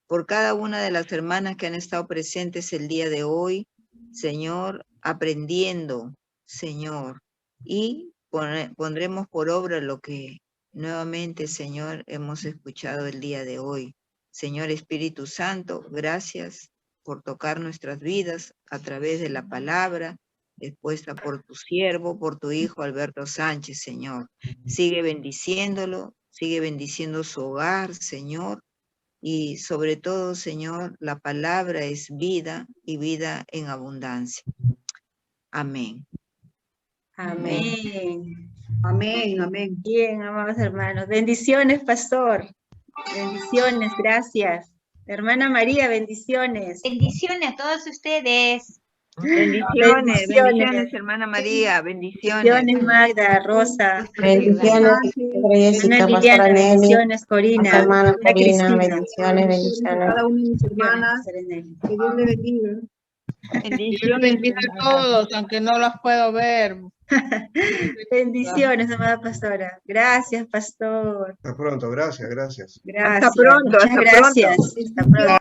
por cada una de las hermanas que han estado presentes el día de hoy, Señor, aprendiendo, Señor, y pondremos por obra lo que nuevamente, Señor, hemos escuchado el día de hoy. Señor Espíritu Santo, gracias por tocar nuestras vidas a través de la palabra expuesta por tu siervo, por tu hijo Alberto Sánchez, Señor. Sigue bendiciéndolo, sigue bendiciendo su hogar, Señor. Y sobre todo, Señor, la palabra es vida y vida en abundancia. Amén. Amén. Amén, amén. Bien, amados hermanos. Bendiciones, pastor. Bendiciones, gracias. Hermana María, bendiciones. Bendiciones a todos ustedes. Bendiciones, bendiciones, hermana María, bendiciones. Bendiciones, Magda, Rosa. Bendiciones, Jessica, Hermana pastora Liliana, Nelly, bendiciones, Corina. hermana Corina, Cristina. bendiciones, bendiciones. Cada una de mis hermanas, Bendiciones. que Dios le bendiga. Dios Bendiciones. bendiga a todos, aunque no las puedo ver. Bendiciones, amada pastora. Gracias, pastor. Hasta pronto, gracias, gracias. Gracias. Hasta pronto, Muchas hasta gracias. pronto. Hasta pronto.